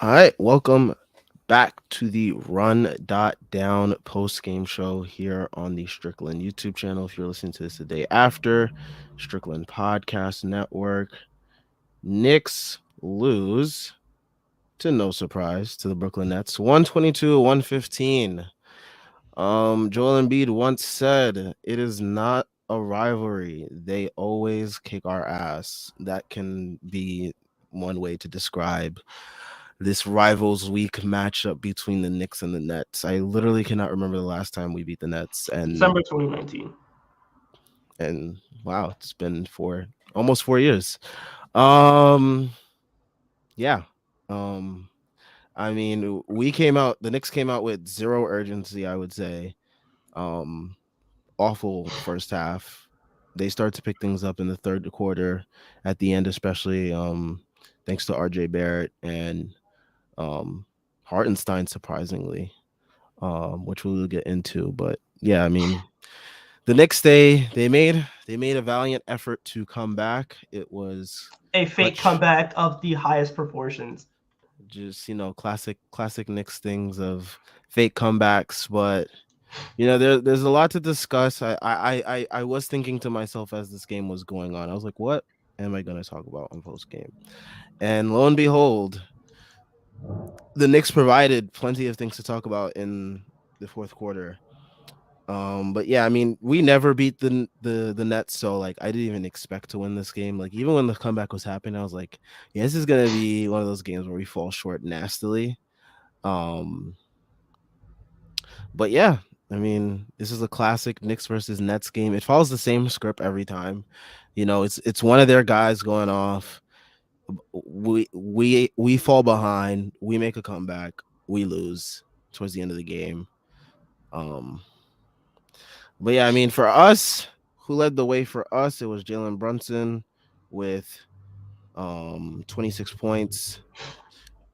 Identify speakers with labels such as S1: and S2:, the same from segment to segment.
S1: All right, welcome back to the Run.down post-game show here on the Strickland YouTube channel. If you're listening to this the day after, Strickland Podcast Network. Knicks lose, to no surprise, to the Brooklyn Nets, 122-115. Joel Embiid once said, "It is not a rivalry. They always kick our ass." That can be one way to describe this rivals week matchup between the Knicks and the Nets. I literally cannot remember the last time we beat the Nets,
S2: December 2019.
S1: and wow, it's been for almost 4 years. Um, yeah. Um, I mean, the Knicks came out with zero urgency, I would say. Um, Awful first half. They start to pick things up in the third quarter, at the end, especially thanks to RJ Barrett and um Hartenstein, surprisingly, which we'll get into. But yeah, I mean, the next day they made a valiant effort to come back. It was,
S2: A
S1: but
S2: fake comeback of the highest proportions.
S1: just classic Knicks things of fake comebacks. But there's a lot to discuss. I was thinking to myself as this game was going on. I was like, what am I going to talk about on post game? And lo and behold, the Knicks provided plenty of things to talk about in the fourth quarter. But yeah, I mean, we never beat the Nets, so like I didn't even expect to win this game. Like even when the comeback was happening, I was like, yeah, this is gonna be one of those games where we fall short nastily. Um, but yeah, I mean, this is a classic Knicks versus Nets game. It follows the same script every time. It's one of their guys going off. We fall behind. We make a comeback. We lose towards the end of the game. Um, But yeah, I mean, for us, who led the way for us? It was Jalen Brunson with 26 points.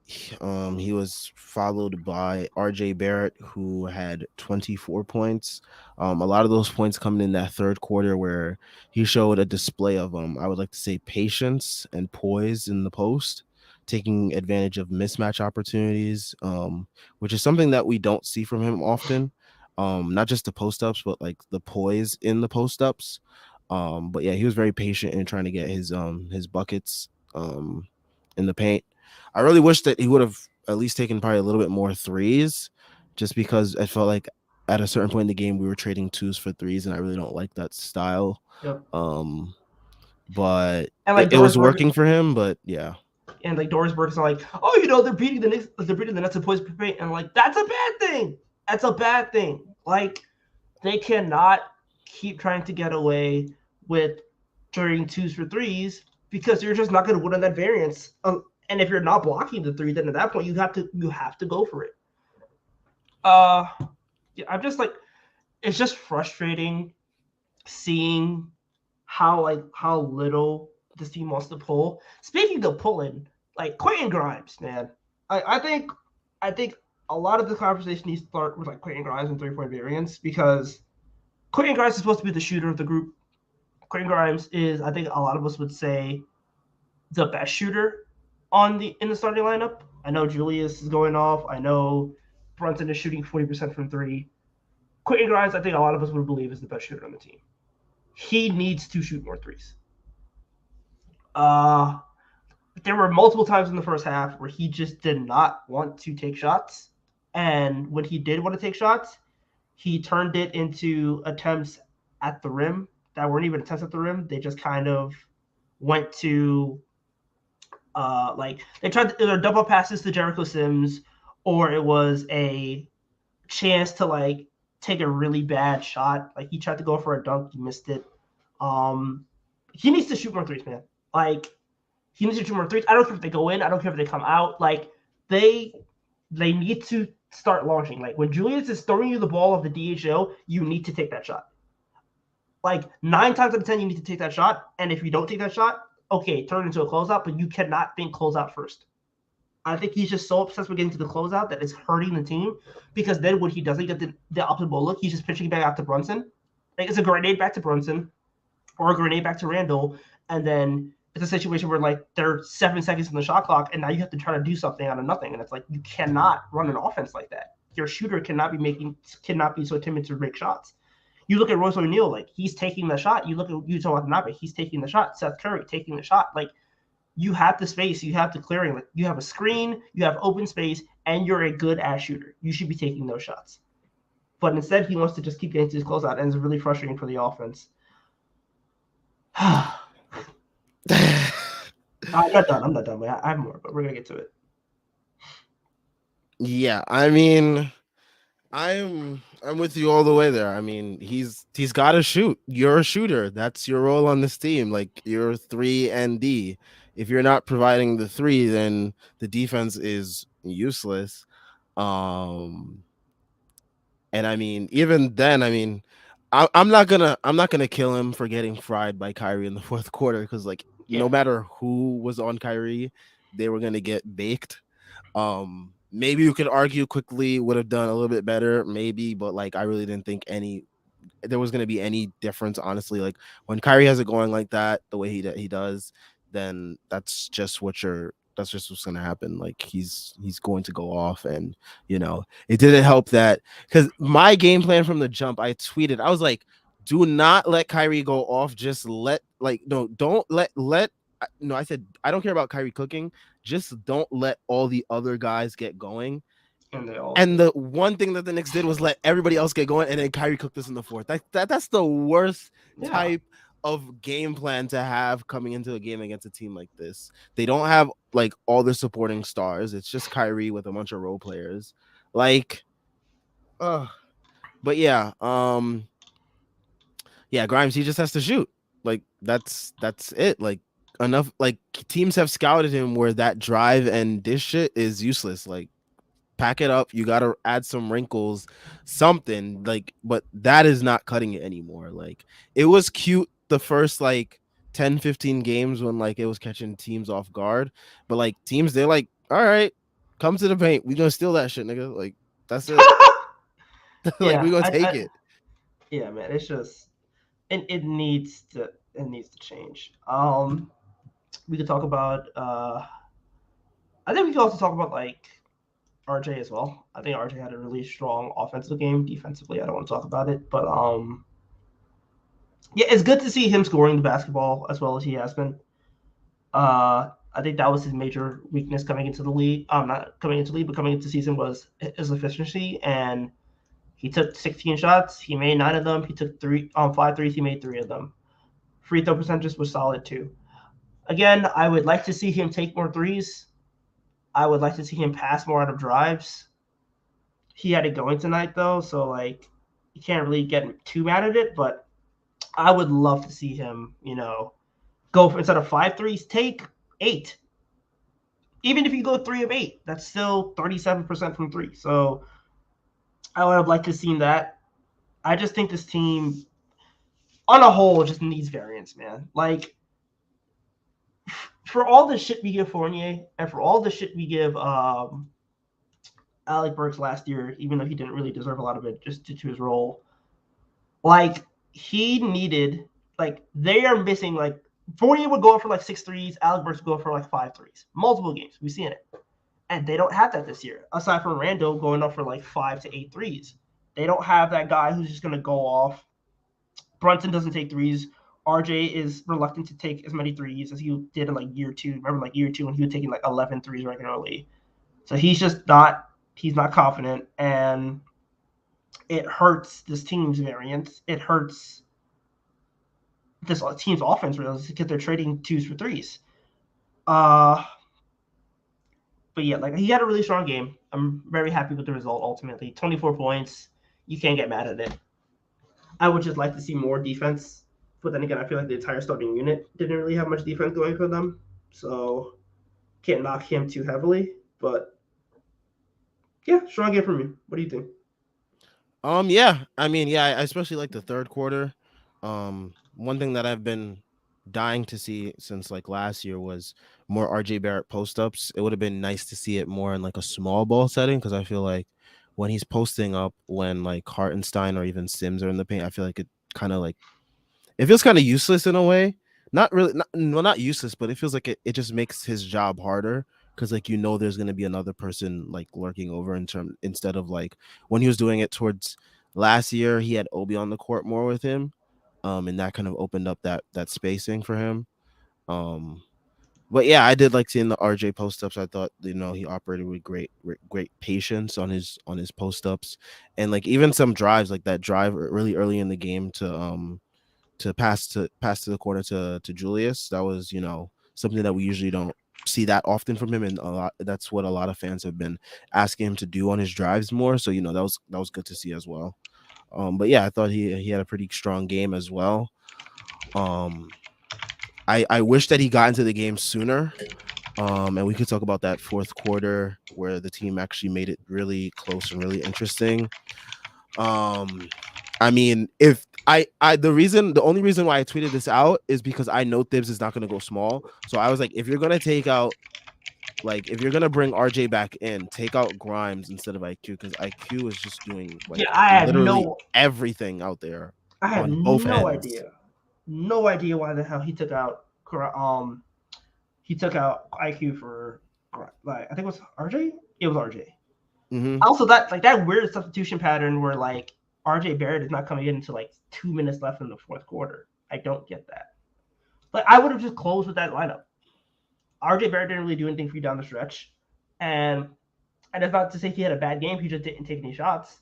S1: He was followed by RJ Barrett, who had 24 points. A lot of those points coming in that third quarter where he showed a display of I would like to say patience and poise in the post, taking advantage of mismatch opportunities, which is something that we don't see from him often. Not just the post ups, but like the poise in the post ups. But yeah, he was very patient in trying to get his buckets in the paint. I really wish that he would have at least taken probably a little bit more threes, just because I felt like at a certain point in the game we were trading twos for threes, and I really don't like that style.
S2: Yep.
S1: Um, but
S2: And
S1: it,
S2: like
S1: it
S2: Doris
S1: was
S2: Burke
S1: working for him. But yeah,
S2: and like Doris Burke's like, oh, they're beating the Nets in points per paint, and like that's a bad thing. That's a bad thing. Like they cannot keep trying to get away with trading twos for threes because you're just not going to win on that variance. And if you're not blocking the three, then at that point you have to go for it. Uh, yeah, I'm just like, it's just frustrating seeing how little this team wants to pull. Speaking of pulling, like Quentin Grimes, man, I think a lot of the conversation needs to start with like Quentin Grimes and 3-point variance because Quentin Grimes is supposed to be the shooter of the group. Quentin Grimes is, I think, a lot of us would say the best shooter in the starting lineup. I know Julius is going off. I know Brunson is shooting 40% from three. Quentin Grimes, I think a lot of us would believe is the best shooter on the team. He needs to shoot more threes. Uh, there were multiple times in the first half where he just did not want to take shots. And when he did want to take shots, he turned it into attempts at the rim that weren't even attempts at the rim. They just kind of went to like they tried to, either double passes to Jericho Sims, or it was a chance to like take a really bad shot. Like he tried to go for a dunk, he missed it. Um, he needs to shoot more threes, man. Like he needs to shoot more threes. I don't care if they go in. I don't care if they come out. Like they they need to start launching. Like when Julius is throwing you the ball of the DHO, you need to take that shot. Like 9 times out of 10, you need to take that shot. And if you don't take that shot, okay, turn it into a closeout, but you cannot think closeout first. I think he's just so obsessed with getting to the closeout that it's hurting the team because then when he doesn't get the optimal look, he's just pitching back out to Brunson. Like it's a grenade back to Brunson or a grenade back to Randall, and then it's a situation where like there's 7 seconds in the shot clock, and now you have to try to do something out of nothing, and it's like you cannot run an offense like that. Your shooter cannot be so timid to make shots. You look at Royce O'Neal, like he's taking the shot. You look at Yuta Watanabe, he's taking the shot. Seth Curry taking the shot. Like you have the space, you have the clearing, like you have a screen, you have open space, and you're a good ass shooter. You should be taking those shots. But instead, he wants to just keep getting to his closeout, and it's really frustrating for the offense. I'm not done. I'm not done. I have more, but we're gonna get to it.
S1: Yeah, I mean, I'm with you all the way there. I mean, he's got to shoot. You're a shooter. That's your role on this team. Like you're 3 and D. If you're not providing the three, then the defense is useless. Um, and I mean, even then, I mean, I'm not gonna kill him for getting fried by Kyrie in the fourth quarter because like
S2: Yeah.
S1: no matter who was on Kyrie, they were gonna get baked. Maybe you could argue quickly would have done a little bit better, maybe, but like I really didn't think there was going to be any difference, honestly. Like when Kyrie has it going like that, the way he does, then that's just what's going to happen. Like he's going to go off, and it didn't help that because my game plan from the jump, I tweeted, I was like, do not let Kyrie go off. Just let like no, don't let no. I said I don't care about Kyrie cooking. Just don't let all the other guys get going.
S2: And they all
S1: And the one thing that the Knicks did was let everybody else get going, and then Kyrie cooked this in the fourth. That's the worst
S2: yeah.
S1: type of game plan to have coming into a game against a team like this. They don't have like all their supporting stars. It's just Kyrie with a bunch of role players. Like, but yeah, Grimes, he just has to shoot. Like that's it. Like enough. Like teams have scouted him where that drive and this shit is useless. Like pack it up. You got to add some wrinkles, something like, but that is not cutting it anymore. Like it was cute the first like 10-15 games when like it was catching teams off guard, but like teams, they're like, all right, come to the paint. We gonna steal that shit, nigga. Like that's it. Like we
S2: Yeah.
S1: gonna take it.
S2: Yeah, man. It's just it needs to change. We could talk about I think we could also talk about like RJ as well. I think RJ had a really strong offensive game. Defensively, I don't want to talk about it, but yeah, it's good to see him scoring the basketball as well as he has been. I think that was his major weakness coming into the league. Not coming into the league, but coming into the season was his efficiency. And he took 16 shots. He made 9 of them. He took 5 threes. He made 3 of them. Free throw percentages was solid too. Again, I would like to see him take more threes. I would like to see him pass more out of drives. He had it going tonight though, so like you can't really get too mad at it. But I would love to see him, go for, instead of 5 threes, take 8. Even if you go 3 of 8, that's still 37% from 3. So I would have liked to see that. I just think this team, on a whole, just needs variance, man. Like for all the shit we give Fournier and for all the shit we give Alec Burks last year, even though he didn't really deserve a lot of it just due to his role, like he needed, like they are missing, like Fournier would go for like 6 threes, Alec Burks would go for like 5 threes. Multiple games, we've seen it. And they don't have that this year, aside from Randall going up for like 5 to 8 threes. They don't have that guy who's just going to go off. Brunson doesn't take threes. RJ is reluctant to take as many threes as he did in like year 2. Remember like year 2 when he was taking like 11 threes regularly. So he's not confident, and it hurts this team's variance. It hurts this team's offense really because they're trading 2s for 3s. But yeah, like he had a really strong game. I'm very happy with the result ultimately. 24 points. You can't get mad at it. I would just like to see more defense. But then again, I feel like the entire starting unit didn't really have much defense going for them. So can't knock him too heavily. But yeah, strong game for me. What do you think?
S1: Yeah, I mean, yeah, I especially like the third quarter. One thing that I've been dying to see since like last year was more RJ Barrett post ups. It would have been nice to see it more in like a small ball setting because I feel like when he's posting up, when like Hartenstein or even Sims are in the paint, I feel like it kind of like it feels kind of useless in a way. not really, well, not useless, but it feels like it just makes his job harder because like there's gonna be another person like lurking over instead of like when he was doing it towards last year, he had Obi on the court more with him, and that kind of opened up that spacing for him. Um, but yeah, I did like seeing the RJ post ups. I thought he operated with great patience on his post ups, and like even some drives like that drive really early in the game to pass to the corner to Julius. That was something that we usually don't see that often from him, and a lot that's what a lot of fans have been asking him to do on his drives more. So that was good to see as well. But yeah, I thought he had a pretty strong game as well. Um, I wish that he got into the game sooner. And we could talk about that fourth quarter where the team actually made it really close and really interesting. Um, I mean, if the only reason why I tweeted this out is because I know Thibs is not going to go small. So I was like, if you're going to if you're going to bring RJ back in, take out Grimes instead of IQ because IQ is just doing like
S2: Yeah, I have
S1: literally
S2: no,
S1: everything out there
S2: I have
S1: on both
S2: no
S1: ends.
S2: idea, no idea why the hell he took out IQ for like I think it was RJ. It was RJ.
S1: Mm-hmm.
S2: Also, that weird substitution pattern where like RJ Barrett is not coming in until like 2 minutes left in the fourth quarter. I don't get that. Like I would have just closed with that lineup. RJ Barrett didn't really do anything for you down the stretch, and that's not to say he had a bad game. He just didn't take any shots,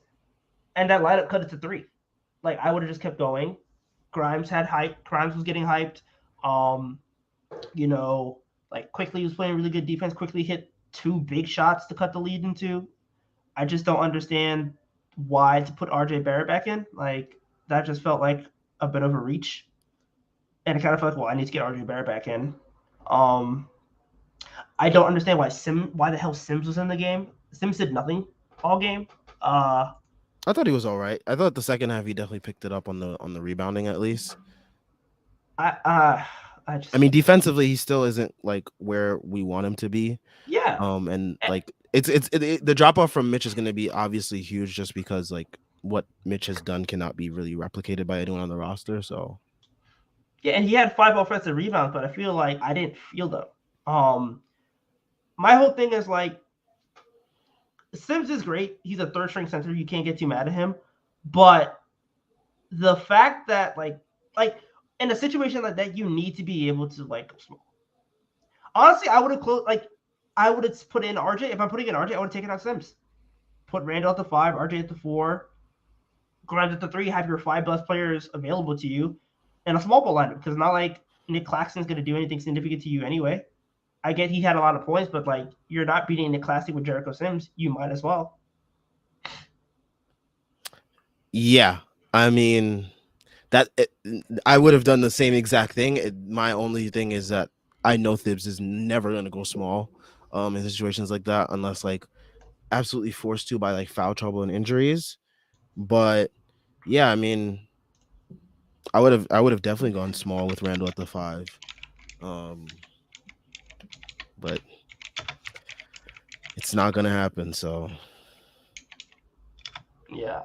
S2: and that lineup cut it to three. Like I would have just kept going. Grimes had hype. Grimes was getting hyped. Um, you know, like Quickly was playing really good defense. Quickly hit two big shots to cut the lead into. I just don't understand why to put RJ Barrett back in. Like that just felt like a bit of a reach, and it kind of felt like, well, I need to get RJ Barrett back in. Um, I don't understand why the hell Sims was in the game. Sims did nothing all game. Uh,
S1: I thought he was all right. I thought the second half he definitely picked it up on the rebounding at least.
S2: I uh, I
S1: I mean,
S2: just
S1: defensively, he still isn't like where we want him to be.
S2: yeah.
S1: And like the drop off from Mitch is going to be obviously huge, just because like what Mitch has done cannot be really replicated by anyone on the roster. So
S2: Yeah, and he had 5 offensive rebounds, but I feel like I didn't feel them. Um, my whole thing is like Sims is great. He's a third string center. You can't get too mad at him. But the fact that like in a situation like that, you need to be able to like go small. Honestly, I would have closed like I would have put in RJ. If I'm putting in RJ, I would have taken out Sims. Put Randall at the 5, RJ at the 4, Grimes at the 3. Have your 5 best players available to you, and a small ball lineup because not like Nick Claxton's going to do anything significant to you anyway. I get he had a lot of points, but like you're not beating Nick Claxton with Jericho Sims. You might as well.
S1: yeah, I mean that I would have done the same exact thing. My only thing is that I know Thibs is never going to go small, in situations like that unless like absolutely forced to by like foul trouble and injuries. But yeah, I mean, I would have definitely gone small with Randall at the 5. Um, but it's not gonna happen. So
S2: Yeah,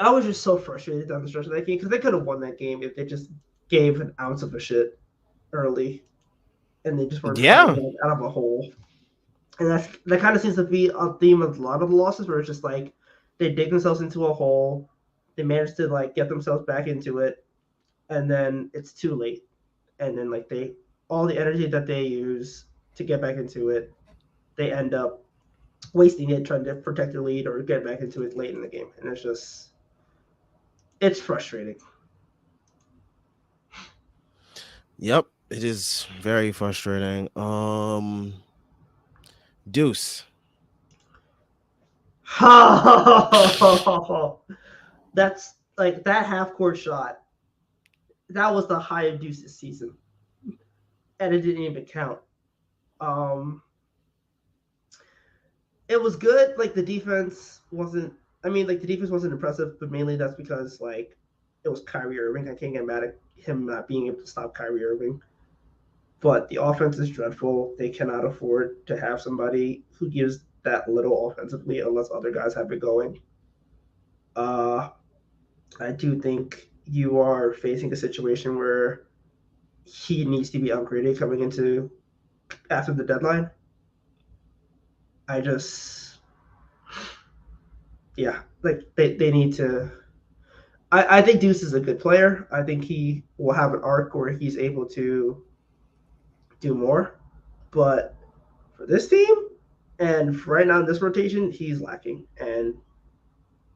S2: I was just so frustrated down the stretch of that game because they could have won that game if they just gave an ounce of a shit early and they just weren't trying to
S1: yeah,
S2: get out of a hole. And that kind of seems to be a theme of a lot of the losses where it's just like they dig themselves into a hole, they manage to like get themselves back into it, and then it's too late. And then like they all the energy that they use to get back into it, they end up wasting it trying to protect their lead or get back into it late in the game. And it's frustrating.
S1: yep, it is very frustrating. Deuce.
S2: That's like that half court shot. That was the high of Deuce's season, and it didn't even count. Um, it was good. Like the defense wasn't. I mean, like the defense wasn't impressive, but mainly that's because like it was Kyrie Irving. I can't get mad at him not being able to stop Kyrie Irving. But the offense is dreadful. They cannot afford to have somebody who gives that little offensively unless other guys have it going. Uh, I do think you are facing a situation where he needs to be upgraded coming into after the deadline. I just, yeah, like they need to. I think Deuce is a good player. I think he will have an arc where he's able to do more. But for this team, and right now in this rotation, he's lacking, and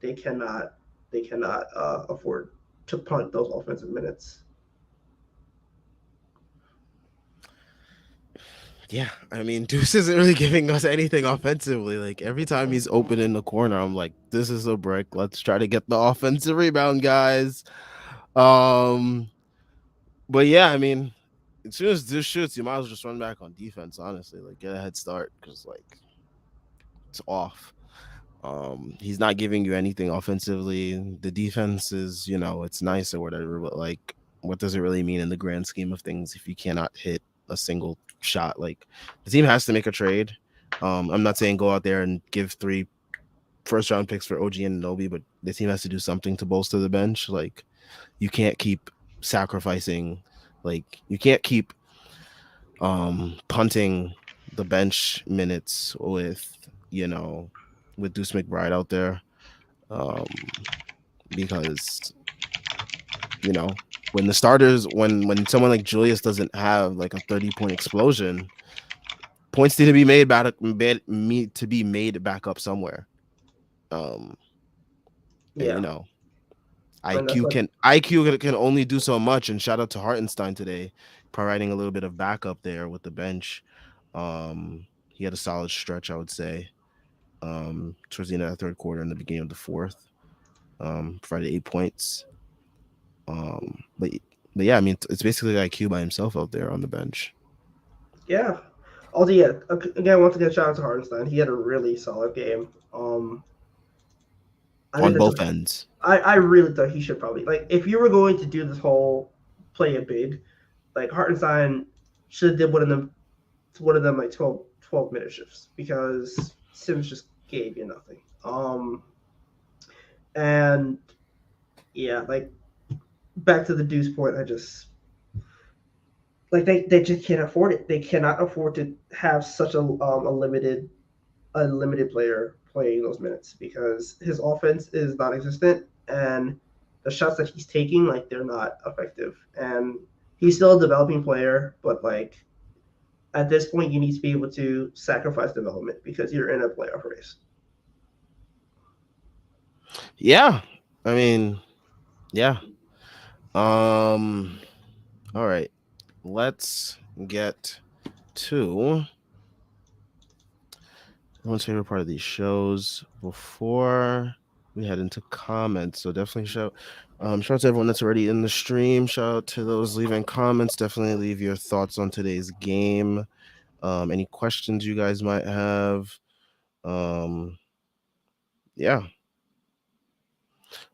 S2: they cannot afford to punt those offensive minutes.
S1: Yeah, I mean, Deuce isn't really giving us anything offensively. Like every time he's open in the corner, I'm like, this is a brick. Let's try to get the offensive rebound, guys. Um, but yeah, I mean, as soon as Deuce shoots, you might as well just run back on defense. Honestly, like get a head start because like it's off. He's not giving you anything offensively. The defense is, it's nice or whatever, but like, what does it really mean in the grand scheme of things if you cannot hit a single shot? Like, the team has to make a trade. I'm not saying go out there and give 3 first round picks for OG and Nobi, but the team has to do something to bolster the bench. Like, you can't keep sacrificing. Like, you can't keep punting the bench minutes you know with Deuce McBride out there, because when the starters when someone like Julius doesn't have like a 30-point explosion, points need to be made back up somewhere. Um, and
S2: Yeah, and that's
S1: IQ can only do so much. And shout out to Hartenstein today, providing a little bit of backup there with the bench. He had a solid stretch, I would say. Towards the end of the third quarter and the beginning of the fourth, provided 8 points. But yeah, I mean, it's basically IQ by himself out there on the bench
S2: yeah. Also, yeah. Again, once again, shout out to Hardenstein. He had a really solid game. I think
S1: on
S2: that's
S1: both
S2: a.
S1: ends.
S2: I really thought he should probably like if you were going to do this whole play it big, like Hartenstein should have did one of them like 12 minute shifts because Sims just gave you nothing. And yeah, like back to the Deuce point, I just like they just can't afford it. They cannot afford to have such a limited player playing those minutes because his offense is non-existent and the shots that he's taking like they're not effective and he's still a developing player but like at this point you need to be able to sacrifice development because you're in a playoff race.
S1: Yeah, I mean, yeah. All right, let's get to everyone's favorite part of these shows before we head into comments. So definitely shout out to everyone that's already in the stream. Shout out to those leaving comments. Definitely leave your thoughts on today's game. Any questions you guys might have. Um, yeah.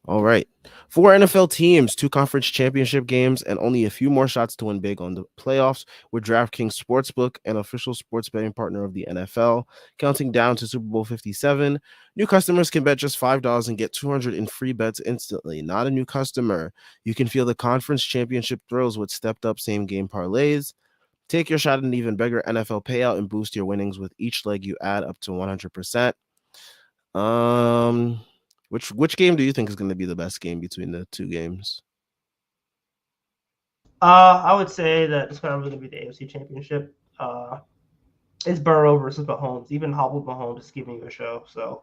S1: All right. 4 NFL teams, 2 conference championship games, and only a few more shots to win big on the playoffs with DraftKings Sportsbook, an official sports betting partner of the NFL. Counting down to Super Bowl 57, new customers can bet just $5 and get 200 in free bets instantly. Not a new customer. You can feel the conference championship thrills with stepped up same game parlays. Take your shot at an even bigger NFL payout and boost your winnings with each leg you add up to 100%. Um, which game do you think is going to be the best game between the two games?
S2: I would say that it's probably going to be the AFC Championship. It's Burrow versus Mahomes. Even hobbled Mahomes is giving you a show. So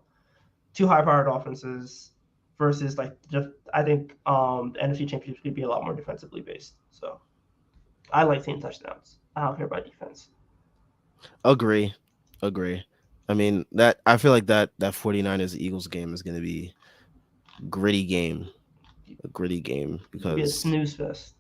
S2: two high-powered offenses versus like just I think the NFC Championship could be a lot more defensively based. So I like seeing touchdowns. I don't care about defense.
S1: Agree. Agree. I mean, that I feel like that 49ers Eagles game is going to be gritty game, a gritty game
S2: It'd be a
S1: because
S2: snooze fest.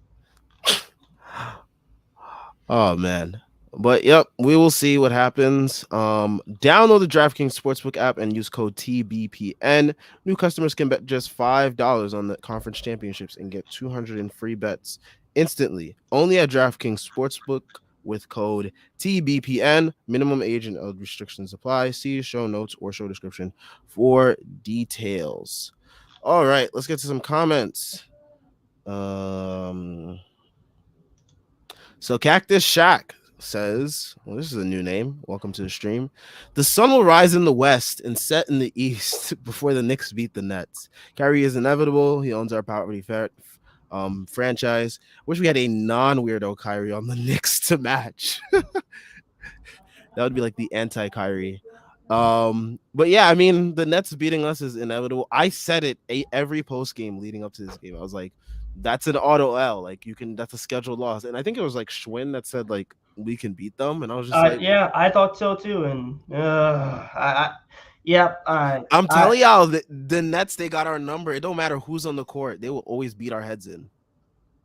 S1: oh man. But yep, we will see what happens. Download the DraftKings Sportsbook app and use code TBPN. New customers can bet just $5 on the conference championships and get 200 in free bets instantly. Only at DraftKings Sportsbook with code TBPN. Minimum age and other restrictions apply. See show notes or show description for details. All right, let's get to some comments. Um, so Cactus Shack says, well, this is a new name. Welcome to the stream. The sun will rise in the west and set in the east before the Knicks beat the Nets. Kyrie is inevitable. He owns our poverty franchise. Wish we had a non-weirdo Kyrie on the Knicks to match. That would be like the anti-Kyrie. But yeah, I mean, the Nets beating us is inevitable. I said it every post game leading up to this game. I was like, that's an auto L. Like you can, that's a scheduled loss. And I think it was like Schwinn that said like we can beat them, and I was just like,
S2: Yeah, I thought so too, and yeah,
S1: I'm telling y'all, the Nets, they got our number. It don't matter who's on the court, they will always beat our heads in.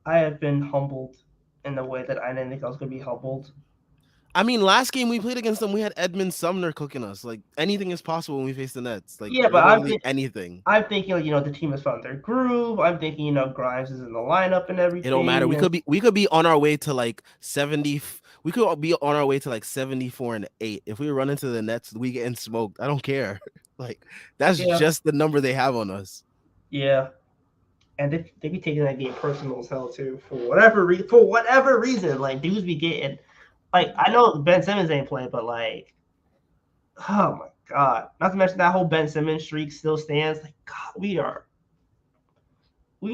S2: I have been humbled in the way that I didn't think I was going to be humbled.
S1: I mean, last game we played against them, we had Edmund Sumner cooking us. Like anything is possible when we face the Nets. Like
S2: Yeah, but
S1: literally anything.
S2: I'm thinking, like, the team has found their groove. I'm thinking, Grimes is in the lineup and
S1: It don't matter.
S2: everything.
S1: We could be on our way to like 70. We could be on our way to like 74-8. If we run into the Nets, we getting smoked. I don't care. Like that's
S2: Yeah,
S1: just the number they have on us.
S2: yeah, and they be taking that game personal as hell too for whatever reason. Like dudes be getting, like, I know Ben Simmons ain't playing, but like, oh my god! Not to mention that whole Ben Simmons streak still stands. Like, God, we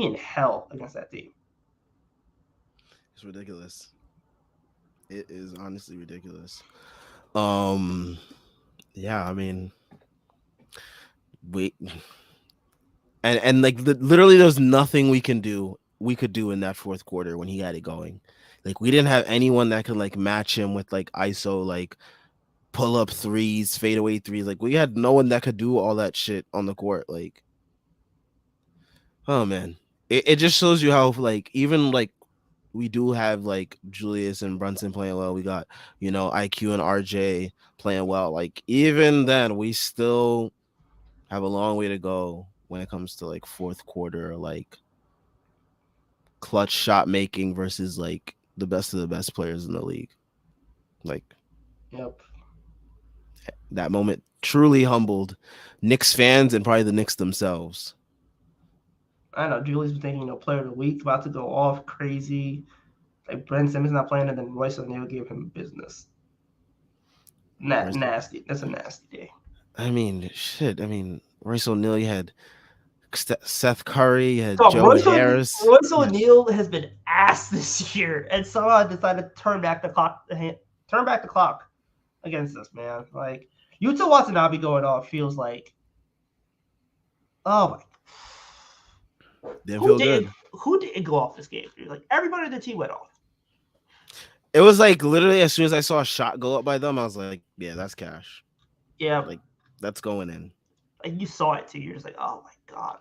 S2: in hell against that team.
S1: It's ridiculous. It is honestly ridiculous. Um, yeah, I mean, we and like literally, there's nothing we could do in that fourth quarter when he had it going. Like we didn't have anyone that could like match him with like ISO, like pull up threes, fadeaway threes. Like we had no one that could do all that shit on the court. Like, oh man, it just shows you how like even like we do have like Julius and Brunson playing well. We got IQ and RJ playing well. Like even then, we still have a long way to go when it comes to like fourth quarter, like clutch shot making versus like the best of the best players in the league. Like
S2: Yep.
S1: that moment truly humbled Knicks fans and probably the Knicks themselves.
S2: I know Julie's been thinking, player of the week about to go off crazy. Like Ben Simmons not playing, and then Royce O'Neal gave him business. Nasty. That's a nasty day.
S1: I mean, shit. I mean, Royce O'Neal, you had Seth Curry, you had
S2: So
S1: Joe Harris.
S2: Royce O'Neal has been ass this year, and somehow decided to turn back the clock. Turn back the clock against us, man. Like Utah Watanabe going off feels like, oh my.
S1: Didn't feel good.
S2: Who didn't go off this game? Dude? Like everybody on the team went off.
S1: It was like literally as soon as I saw a shot go up by them, I was like, yeah, that's cash.
S2: Yeah,
S1: Like that's going in.
S2: like you saw it too. You're just like, oh my god.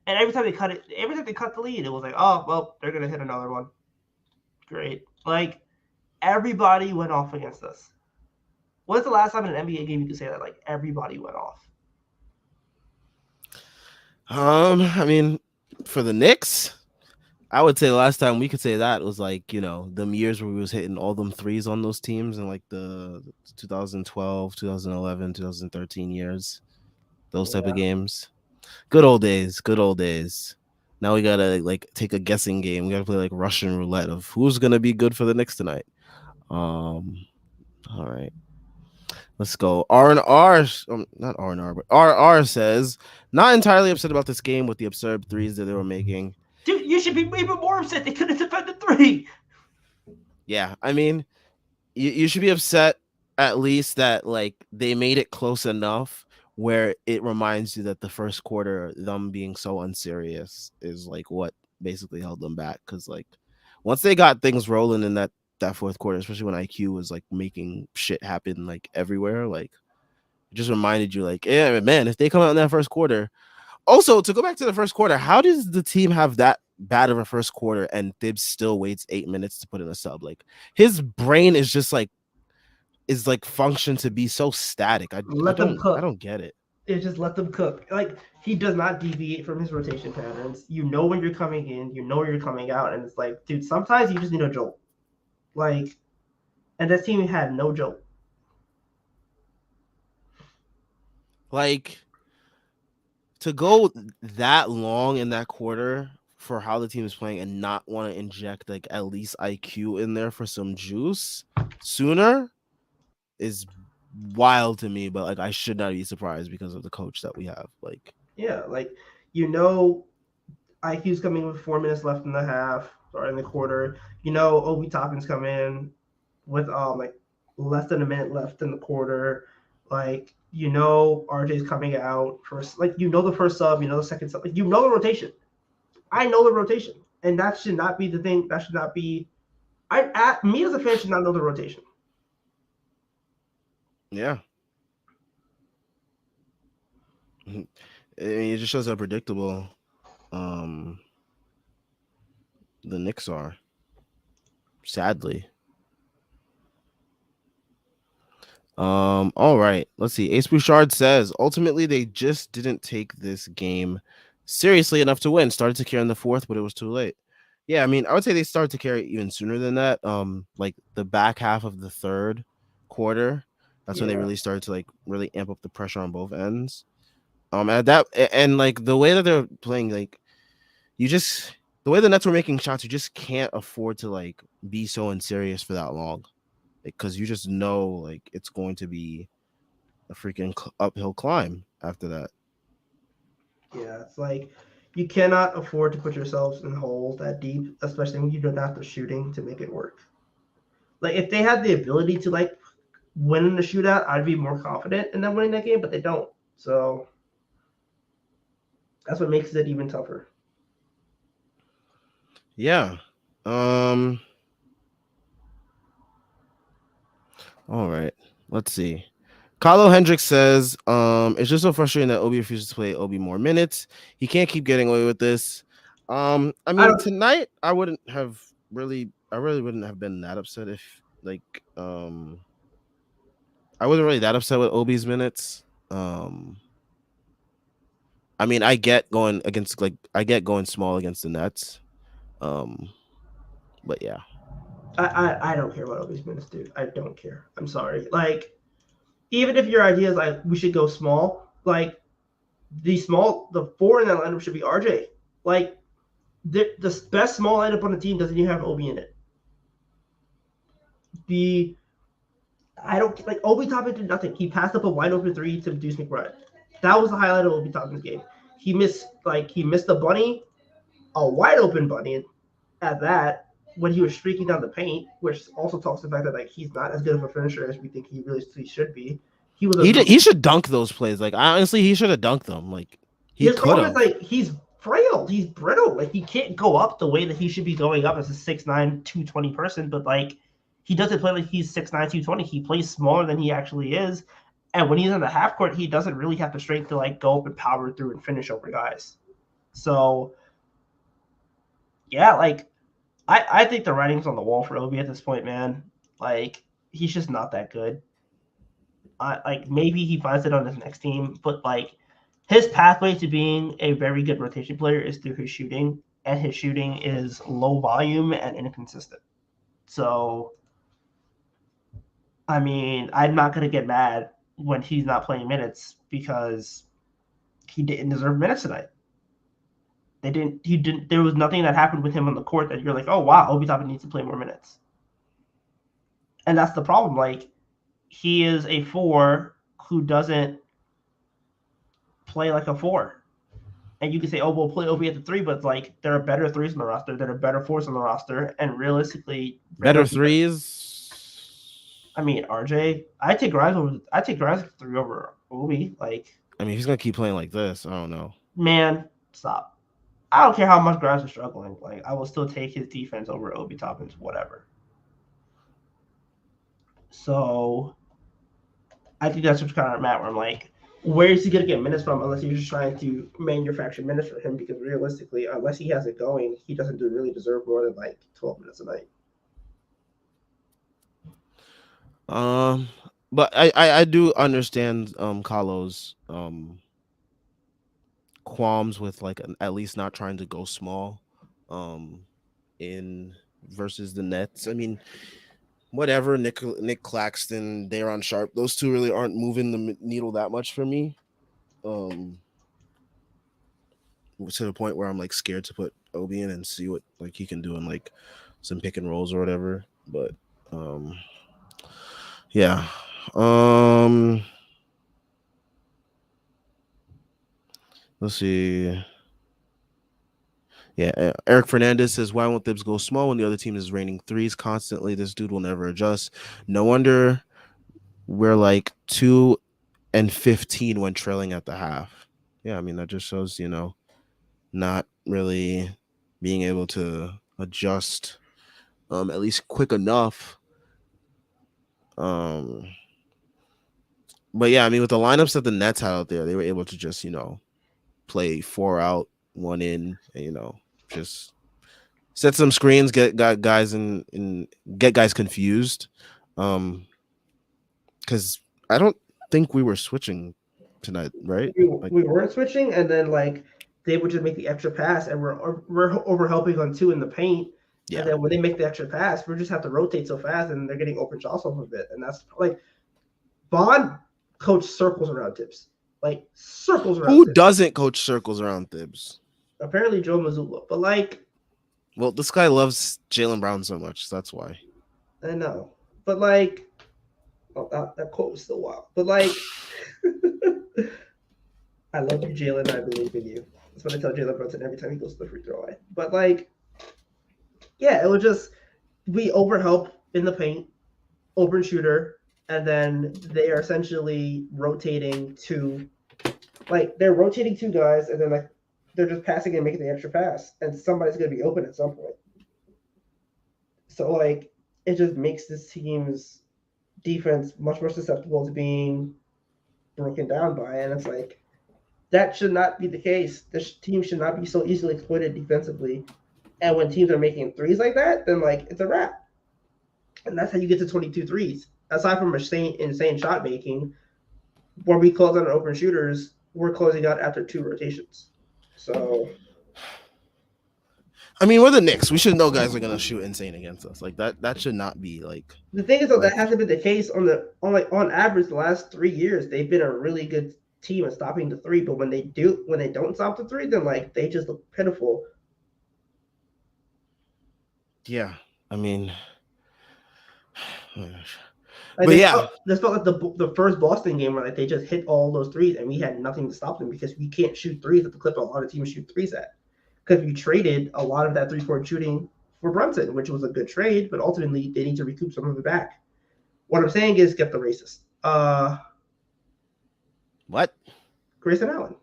S2: And every time they cut the lead, it was like, oh well, they're gonna hit another one. Great. Like everybody went off against us. When's the last time in an NBA game you could say that like everybody went off?
S1: I mean, for the Knicks, I would say the last time we could say that was like, them years where we was hitting all them threes on those teams in like the 2012, 2011, 2013 years. Those type of games. Good old days. Good old days. Now we gotta like take a guessing game. We gotta play like Russian roulette of who's gonna be good for the Knicks tonight. All right. Let's go. R&R, not R&R, but RR says, not entirely upset about this game with the absurd threes that they were making.
S2: Dude, you should be even more upset. They couldn't defend the three.
S1: Yeah, I mean, you should be upset at least that like they made it close enough where it reminds you that the first quarter, them being so unserious, is like what basically held them back. Because like once they got things rolling in that fourth quarter, especially when IQ was like making shit happen like everywhere, like it just reminded you like, yeah, man, if they come out in that first quarter. Also, to go back to the first quarter, how does the team have that bad of a first quarter and Thibs still waits 8 minutes to put in a sub? Like his brain is just like functioned to be so static. I
S2: them cook.
S1: I don't get it.
S2: It just let them cook. Like he does not deviate from his rotation patterns. You know when you're coming in, you know when you're coming out, and it's like, dude, sometimes you just need a jolt. Like, and this team had no jolt.
S1: Like to go that long in that quarter for how the team is playing and not want to inject like at least IQ in there for some juice sooner is wild to me. But like I should not be surprised because of the coach that we have. Like
S2: Yeah, like you know, IQ's coming with 4 minutes left in the half or in the quarter. You know, Obi Toppin's come in with like less than a minute left in the quarter. Like you know, RJ's coming out first. Like you know the first sub, you know the second sub. Like you know the rotation. I know the rotation, and that should not be the thing. That should not be. Me as a fan should not know the rotation.
S1: yeah, I mean, it just shows how predictable um the Knicks are. Sadly. All right. Let's see. Ace Bouchard says ultimately they just didn't take this game seriously enough to win. Started to care in the fourth, but it was too late. Yeah, I mean, I would say they started to care even sooner than that. Like the back half of the third quarter, that's when they
S2: Yeah,
S1: really started to like really amp up the pressure on both ends. And like the way that they're playing, like you just the way the Nets were making shots, you just can't afford to like be so unserious for that long because you just know like it's going to be a freaking uphill climb after that.
S2: yeah. It's like you cannot afford to put yourselves in holes that deep, especially when you don't have the shooting to make it work. Like if they had the ability to like win in the shootout, I'd be more confident in them winning that game, but they don't. So that's what makes it even tougher.
S1: Yeah. Um. All right. Let's see. Carlo Hendricks says, it's just so frustrating that Obi refuses to play Obi more minutes. He can't keep getting away with this. I
S2: I
S1: mean,
S2: don't.
S1: tonight I really wouldn't have been that upset if like I wasn't really that upset with Obi's minutes. Um, I mean, I get going small against the Nets. Um, but yeah.
S2: I don't care about Obi's minutes, dude. I don't care. I'm sorry. Like even if your idea is like we should go small, like the four in that lineup should be RJ. Like the best small lineup on the team doesn't even have Obi in it. The I don't like Obi Toppin did nothing. He passed up a wide open three to Deuce McBride. That was the highlight of Obi Toppin's game. He missed a bunny, a wide open bunny at that when he was streaking down the paint, which also talks to the fact that like he's not as good of a finisher as we think he should be. He was a
S1: He should dunk those plays. Like honestly, he should have dunked them. Like he
S2: His
S1: could
S2: problem is
S1: have.
S2: like he's frail, he's brittle. Like he can't go up the way that he should be going up as a 6'9", 220 person, but like he doesn't play like he's 6'9", 220. He plays smaller than he actually is. And when he's in the half court, he doesn't really have the strength to like go up and power through and finish over guys. So yeah, like I think the writing's on the wall for Obi at this point, man. Like he's just not that good. Like maybe he finds it on his next team, but like his pathway to being a very good rotation player is through his shooting, and his shooting is low volume and inconsistent. So I mean, I'm not gonna get mad when he's not playing minutes because he didn't deserve minutes tonight. They didn't. He didn't. There was nothing that happened with him on the court that you're like, oh wow, Obi Toppin needs to play more minutes. And that's the problem. Like he is a four who doesn't play like a four. And you can say, oh, we'll play Obi at the three, but like there are better threes on the roster, there are better fours on the roster, and realistically,
S1: Better threes.
S2: I mean, RJ, I take Grimes three over Obi. Like,
S1: I mean, he's gonna keep playing like this. I don't know.
S2: man, stop. I don't care how much Grimes is struggling. Like, I will still take his defense over Obi Toppin's, whatever. So I think that's what's kind of at where I'm like, where is he going to get minutes from unless you're just trying to manufacture minutes for him? Because realistically, unless he has it going, he doesn't really deserve more than like 12 minutes a night.
S1: Um, but I do understand Carlos qualms with like at least not trying to go small um in versus the Nets. I mean, whatever. Nick Claxton, Daron Sharp, those two really aren't moving the needle that much for me. Um, to the point where I'm like scared to put Obi in and see what like he can do in like some pick and rolls or whatever. But um, yeah. Um, let's see. Yeah, Eric Fernandez says, "Why won't Thibs go small when the other team is raining threes constantly? This dude will never adjust. No wonder we're like 2-15 when trailing at the half." Yeah, I mean that just shows not really being able to adjust at least quick enough. Um, but yeah, I mean with the lineups that the Nets had out there, they were able to just play 4 out, 1 in, and just set some screens, got guys in get guys confused. Because I don't think we were switching tonight, right? Like,
S2: we weren't switching, and then like they would just make the extra pass, and we're over helping on two in the paint. And
S1: yeah.
S2: then when they make the extra pass, we just have to rotate so fast, and they're getting open shots off of it. And that's like Bond coached circles around Tips, like circles around
S1: Who
S2: Tips.
S1: doesn't coach circles around Thibs?
S2: Apparently Joe Mazzulla, but like
S1: Well, this guy loves Jalen Brown so much. So that's why.
S2: I know, but like well, that quote was still wild, but like I love you, Jalen. I believe in you. That's what I tell Jalen Brunson every time he goes to the free throw line. But like, yeah, it would just we overhelp in the paint, open shooter, and then they are essentially rotating two, like they're rotating two guys, and then like they're just passing and making the extra pass, and somebody's gonna be open at some point. So like, it just makes this team's defense much more susceptible to being broken down by, and it's like that should not be the case. This team should not be so easily exploited defensively. And when teams are making threes like that, then like it's a wrap. And that's how you get to 22 threes. Aside from insane shot making, where we close on open shooters, we're closing out after two rotations. So
S1: I mean, we're the Knicks. We should know guys are gonna shoot insane against us. Like that. That should not be
S2: the thing is though,
S1: like
S2: that hasn't been the case on average the last 3 years. They've been a really good team at stopping the three, but when they don't stop the three, then like they just look pitiful.
S1: yeah. I mean,
S2: Like
S1: but yeah,
S2: this felt like the first Boston game where like they just hit all those threes and we had nothing to stop them because we can't shoot threes at the clip a lot of teams shoot threes at. Because we traded a lot of that 3-point shooting for Brunson, which was a good trade, but ultimately they need to recoup some of it back. What I'm saying is get the racist.
S1: what?
S2: Grayson Allen.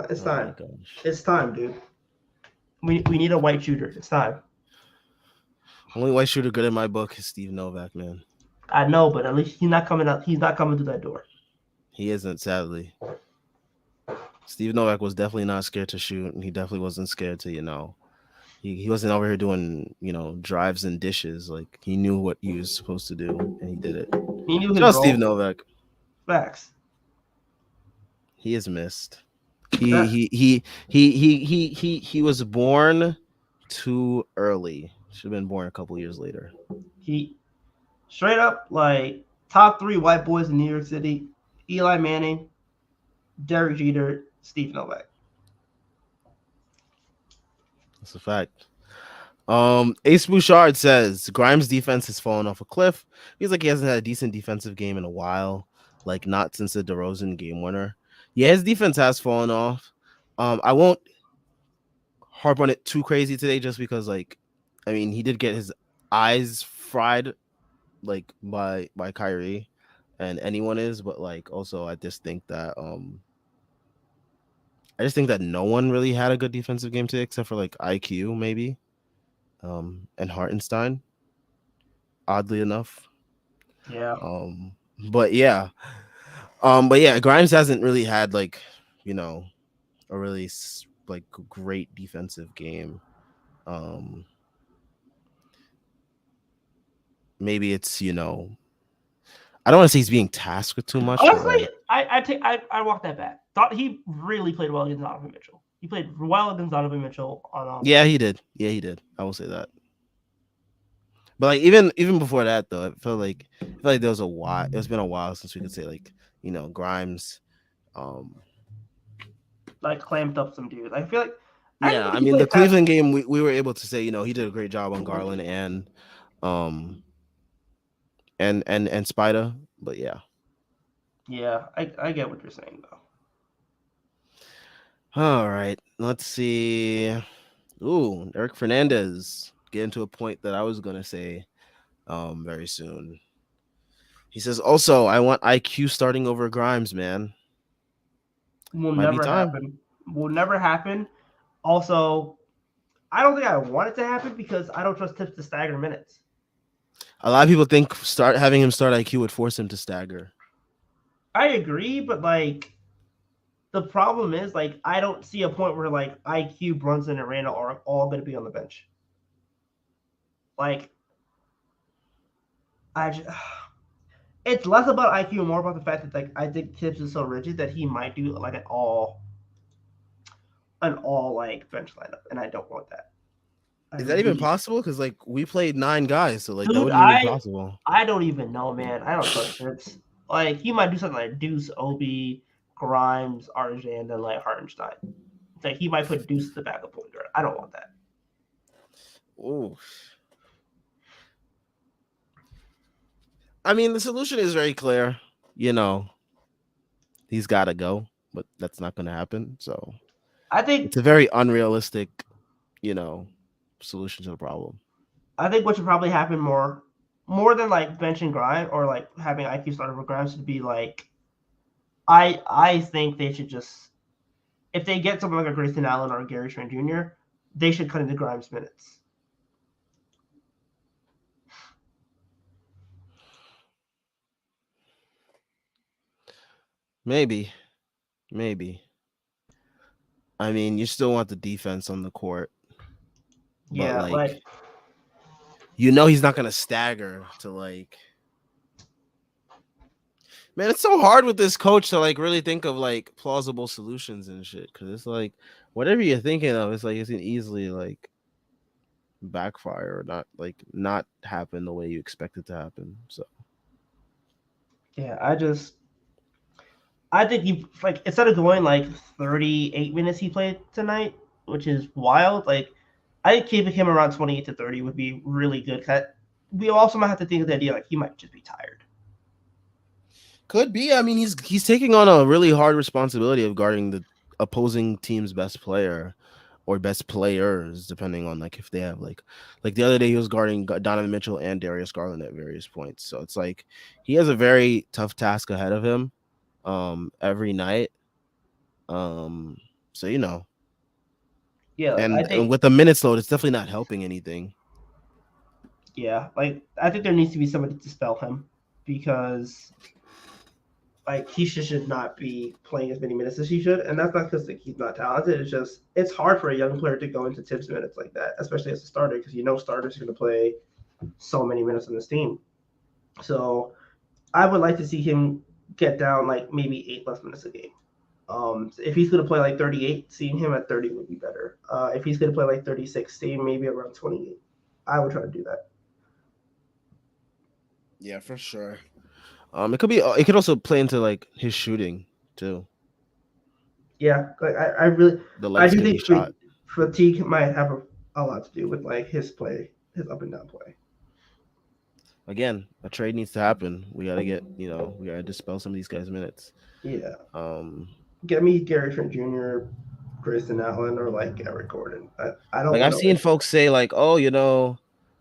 S2: It's
S1: Oh my
S2: time.
S1: gosh.
S2: It's time, dude. We need a white shooter. It's time.
S1: Only white shooter good in my book is Steve Novak, man.
S2: I know, but at least he's not coming up. He's not coming through that door.
S1: He isn't, sadly. Steve Novak was definitely not scared to shoot, and he definitely wasn't scared to, he wasn't over here doing, drives and dishes. Like he knew what he was supposed to do, and he did it.
S2: He knew his
S1: Shout out
S2: role.
S1: Steve Novak.
S2: Facts.
S1: He is missed. He was born too early. Should have been born a couple years later.
S2: He straight up like top 3 white boys in New York City: Eli Manning, Derek Jeter, Steve Novak.
S1: That's a fact. Ace Bouchard says Grimes' defense has fallen off a cliff. Feels like he hasn't had a decent defensive game in a while, like not since the DeRozan game winner. Yeah, his defense has fallen off. I won't harp on it too crazy today, just because, like, I mean, he did get his eyes fried, like by Kyrie, and anyone is, but like also I just think that no one really had a good defensive game today except for like IQ maybe, and Hartenstein, oddly enough.
S2: Yeah.
S1: But yeah, Grimes hasn't really had like, a really like great defensive game. Maybe it's I don't want to say he's being tasked with too much.
S2: Honestly, I walk that back. Thought he really played well against Donovan Mitchell. He played well against Donovan Mitchell on.
S1: Yeah, he did. Yeah, he did. I will say that. But like even before that though, I feel like there was a while. It's been a while since we could say like Grimes,
S2: like clamped up some dudes. I feel like I didn't
S1: Yeah,
S2: think
S1: I
S2: he
S1: mean the
S2: played past.
S1: Cleveland game, we were able to say, he did a great job on Garland um and Spider, but yeah.
S2: Yeah, I get what you're saying though.
S1: All right, let's see. Ooh, Eric Fernandez getting to a point that I was gonna say very soon. He says also, I want IQ starting over Grimes, man.
S2: Will
S1: Might be
S2: never
S1: time.
S2: happen. Will never happen. Also, I don't think I want it to happen because I don't trust Tips to stagger minutes.
S1: A lot of people think start having him start IQ would force him to stagger.
S2: I agree, but like the problem is like I don't see a point where like IQ, Brunson, and Randall are all going to be on the bench. Like I just, it's less about IQ and more about the fact that like I think Tips is so rigid that he might do like an all like bench lineup, and I don't want that. I
S1: Is that even
S2: really,
S1: possible? Because like we played 9 guys, so like that
S2: dude,
S1: wouldn't even be possible.
S2: I don't even know, man. I don't trust Tips. Like he might do something like Deuce, Obi, Grimes, RJ, and then like Hartenstein. It's like he might put Deuce at the backup point guard. I don't want that.
S1: Ooh. I mean, the solution is very clear. You know, he's got to go, but that's not going to happen. So
S2: I think
S1: it's a very unrealistic, you know, solution to the problem.
S2: I think what should probably happen more than like benching Grimes or like having IQ start over Grimes would be like I think they should just if they get someone like a Grayson Allen or Gary Trent Jr., they should cut into Grimes minutes.
S1: Maybe, maybe. I mean, you still want the defense on the court, but
S2: Yeah, like
S1: like, he's not going to stagger to like. Man, it's so hard with this coach to like really think of like plausible solutions and shit. Cause it's like whatever you're thinking of, it's like it can easily like backfire or not happen the way you expect it to happen. So
S2: yeah, I think he like instead of going like 38 minutes he played tonight, which is wild. Like I think keeping him around 28 to 30 would be really good. We also might have to think of the idea like he might just be tired.
S1: could be. I mean, he's taking on a really hard responsibility of guarding the opposing team's best player or best players, depending on like if they have like the other day he was guarding Donovan Mitchell and Darius Garland at various points. So it's like he has a very tough task ahead of him every night. Um so
S2: Yeah, like I
S1: and
S2: think
S1: with the minutes load, it's definitely not helping anything.
S2: yeah, like I think there needs to be somebody to spell him because like he should not be playing as many minutes as he should, and that's not because like, he's not talented. It's just it's hard for a young player to go into Tibbs minutes like that, especially as a starter, because starters are going to play so many minutes on this team. So I would like to see him get down like maybe 8 less minutes a game. If he's going to play like 38, seeing him at 30 would be better. If he's going to play like 36, seeing maybe around 28, I would try to do that.
S1: Yeah, for sure. It could also play into like his shooting too.
S2: Yeah, like I really,
S1: The
S2: I
S1: legs
S2: do
S1: could be
S2: think
S1: shot.
S2: fatigue might have a lot to do with like his play, his up and down play.
S1: Again, a trade needs to happen. We gotta we gotta dispel some of these guys' minutes.
S2: Yeah,
S1: Um,
S2: get me Gary Trent Jr., Grayson Allen, or like Eric Gordon. I don't
S1: like
S2: want
S1: I've
S2: to
S1: seen
S2: wait.
S1: folks say like, oh,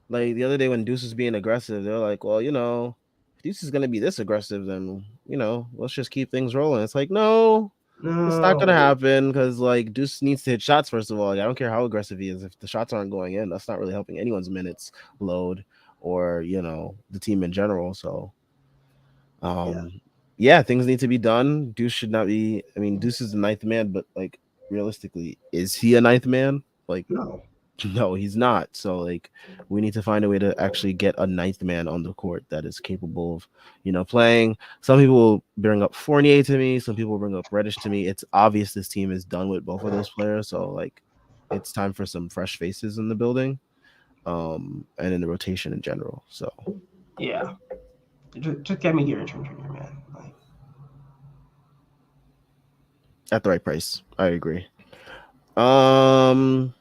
S1: like the other day when Deuce was being aggressive, they're like, well, if Deuce is gonna be this aggressive, then let's just keep things rolling. It's like, no, it's not gonna
S2: No,
S1: happen because like Deuce needs to hit shots first of all. Like, I don't care how aggressive he is. If the shots aren't going in, that's not really helping anyone's minutes load or the team in general. So
S2: yeah,
S1: um yeah, things need to be done. Deuce should not be. I mean, Deuce is the ninth man, but like realistically, is he a ninth man? Like,
S2: no,
S1: no, he's not. So like we need to find a way to actually get a ninth man on the court that is capable of, playing. Some people will bring up Fournier to me, some people bring up Reddish to me. It's obvious this team is done with both of those players. So like it's time for some fresh faces in the building, and in the rotation in general. So
S2: yeah. Just get me Gary Trent Jr., man.
S1: at the right price. I agree. Um,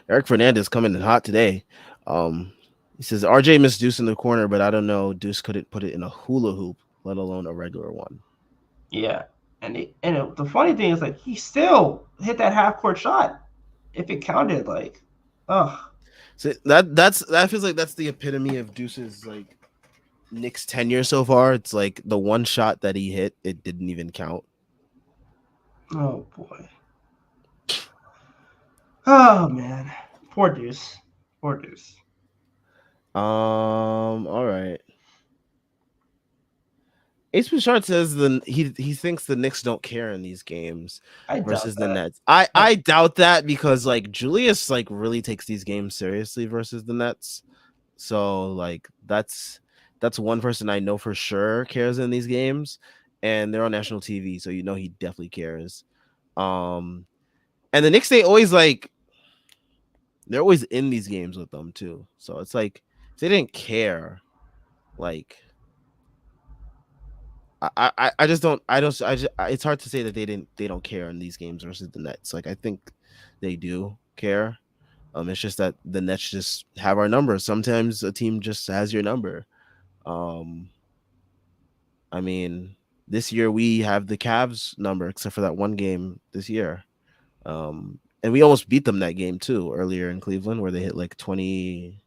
S1: Eric Fernandez coming in hot today. Um, he says RJ missed Deuce in the corner, but I don't know. Deuce couldn't put it in a hula hoop, let alone a regular one.
S2: Yeah, the funny thing is like he still hit that half court shot if it counted. Like, ugh.
S1: So that feels like that's the epitome of Deuce's like Knicks tenure so far. It's like the one shot that he hit, it didn't even count.
S2: Oh boy. Oh man. Poor Deuce. Poor Deuce.
S1: All right. Ace Bouchard says he thinks the Knicks don't care in these games
S2: I doubt
S1: versus the
S2: that.
S1: Nets. I
S2: I,
S1: I doubt that because like Julius like really takes these games seriously versus the Nets. So like that's one person I know for sure cares in these games, and they're on national TV, so you know he definitely cares. Um, and the Knicks they're always in these games with them too. So it's like if they didn't care, like I just don't it's hard to say that they don't care in these games versus the Nets. Like I think they do care. It's just that the Nets just have our number. Sometimes a team just has your number. Um, I mean, this year we have the Cavs number, except for that one game this year. And we almost beat them that game too earlier in Cleveland, where they hit like
S2: 22.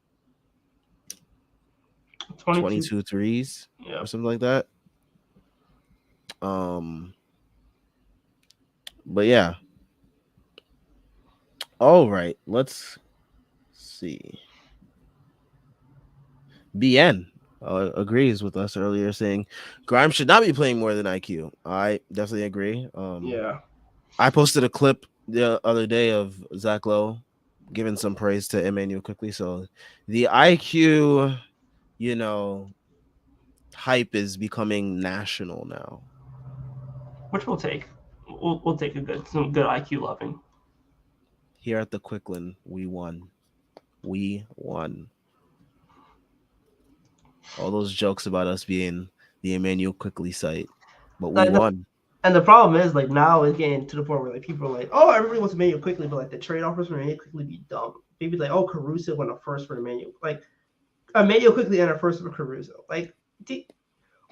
S1: 22 threes or
S2: Yep.
S1: something like that. Um, but yeah. All right, let's see. BN agrees with us earlier, saying Grimes should not be playing more than IQ. I definitely agree.
S2: Yeah.
S1: I posted a clip the other day of Zach Lowe giving some praise to Emmanuel quickly. So the IQ, you know, hype is becoming national now.
S2: Which we'll take. We'll take some good IQ loving.
S1: Here at the Quickland, we won. We won. All those jokes about us being the Emmanuel Quickly site, but we
S2: Like the
S1: won.
S2: and the problem is like now it's getting to the point where like people are like, oh, everybody wants Emmanuel quickly, but like the trade offers for Emmanuel quickly be dumb. Maybe like, oh, Caruso went a first for Emmanuel, like Emmanuel quickly and a first for Caruso, like,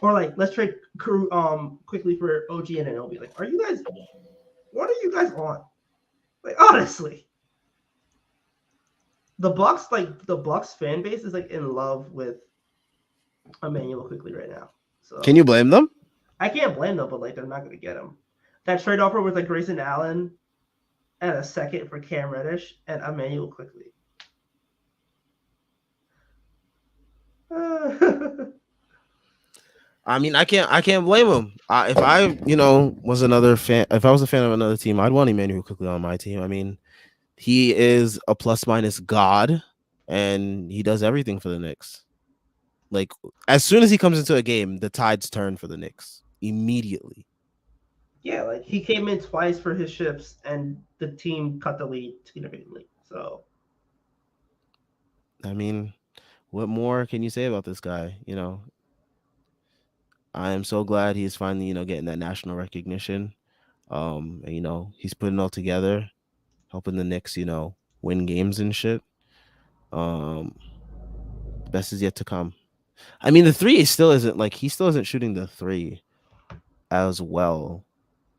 S2: or like let's trade quickly for OG and Anobi. Like, are you guys? What are you guys on? Like, honestly, the Bucks fan base is like in love with Emmanuel quickly right now.
S1: Can
S2: So
S1: you blame them?
S2: I can't blame them, but like they're not going to get him. That trade offer was like Grayson Allen and a second for Cam Reddish and Emmanuel quickly.
S1: I mean, I can't blame them. If I, was another fan, if I was a fan of another team, I'd want Emmanuel quickly on my team. I mean, he is a plus minus god, and he does everything for the Knicks. Like as soon as he comes into a game, the tides turn for the Knicks immediately.
S2: Yeah, like he came in twice for his ships and the team cut the lead significantly. So
S1: I mean, what more can you say about this guy? I am so glad he's finally, getting that national recognition. And, he's putting it all together, helping the Knicks, win games and shit. Um, the best is yet to come. I mean, the three still isn't like he still isn't shooting the three as well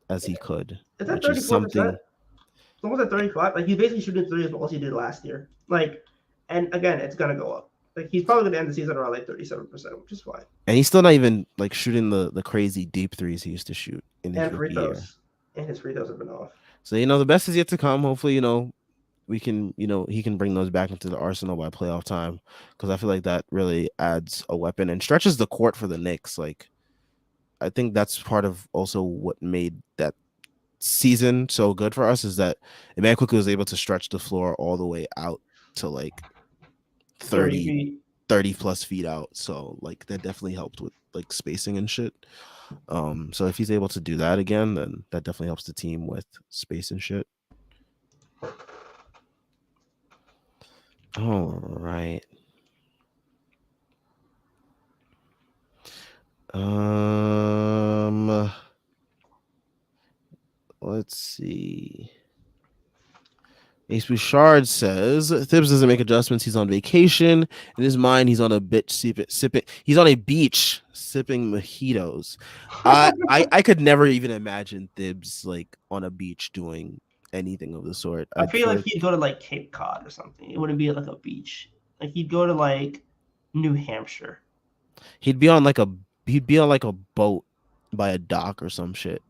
S1: as he could,
S2: it's at
S1: which is
S2: 34%.
S1: something.
S2: It's almost at 35. Like he's basically shooting three as well as he did last year. Like, and again, it's gonna go up. Like he's probably gonna end the season around like 37%, which is fine.
S1: And he's still not even like shooting the crazy deep threes he used to shoot in his
S2: And free
S1: rookie year.
S2: throws. And his free throws have been off.
S1: So the best is yet to come. Hopefully, we can he can bring those back into the arsenal by playoff time because I feel like that really adds a weapon and stretches the court for the Knicks. Like I think that's part of also what made that season so good for us is that Emmanuel quickly was able to stretch the floor all the way out to like
S2: 30
S1: 30
S2: feet.
S1: 30 plus feet out. So like that definitely helped with like spacing and shit. So if he's able to do that again, then that definitely helps the team with space and shit. All right. Um Let's see. Ace Bouchard says Thibs doesn't make adjustments. He's on vacation. In his mind, he's on a bitch sipping. He's on a beach sipping mojitos. I could never even imagine Thibs like on a beach doing anything of the sort.
S2: I
S1: I'd
S2: feel
S1: feel
S2: like
S1: like
S2: he'd go to like Cape Cod or something. It wouldn't be like a beach. Like he'd go to like New Hampshire.
S1: he'd be on like a he'd be on like a boat by a dock or some shit,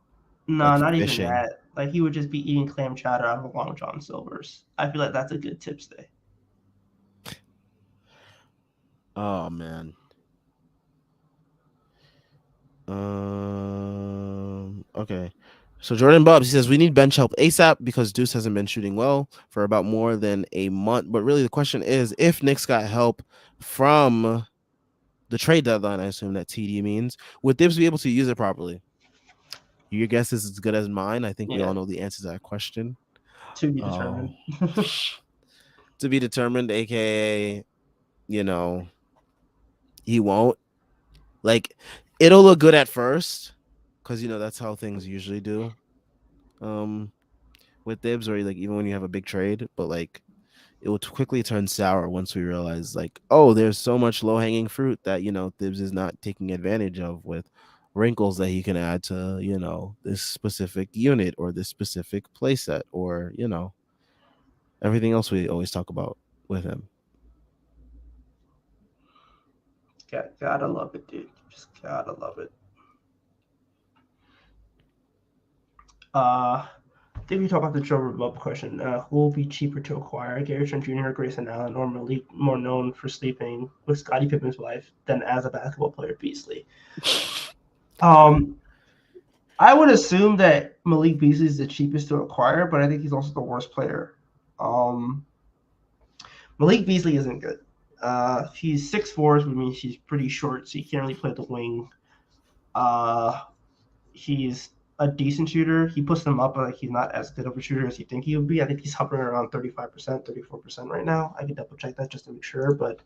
S2: No,
S1: like
S2: not even
S1: fishing.
S2: that. Like he would just be eating clam chowder out of a Long John Silver's. I feel like that's a good tips day.
S1: Oh man. Okay. So Jordan Bubs, he says we need bench help ASAP because Deuce hasn't been shooting well for about more than a month. But really, the question is, if Knicks got help from the trade deadline, I assume that TD means, would Dibs be able to use it properly? Your guess is as good as mine. I think we
S2: Yeah,
S1: all know the answer to that question.
S2: to be
S1: Oh,
S2: determined.
S1: to be determined, aka, you know, he won't. Like, it'll look good at first, because that's how things usually do. Um, with Dibs, or like even when you have a big trade, but like it will quickly turn sour once we realize like, oh, there's so much low hanging fruit that Dibs is not taking advantage of with wrinkles that he can add to this specific unit or this specific playset or everything else we always talk about with him.
S2: Gotta love it, dude. Just gotta love it. I think we talk about the Joe Bub question. Who will be cheaper to acquire, Gary Trent Jr. or Grayson Allen, or Malik, more known for sleeping with Scottie Pippen's wife than as a basketball player, Beasley? Um, I would assume that Malik Beasley is the cheapest to acquire, but I think he's also the worst player. Um, Malik Beasley isn't good. He's 6'4", which means he's pretty short, so he can't really play the wing. Uh, he's a decent shooter. He puts them up, but like he's not as good of a shooter as you think he would be. I think he's hovering around 35%, 34% right now. I can double check that just to make sure, but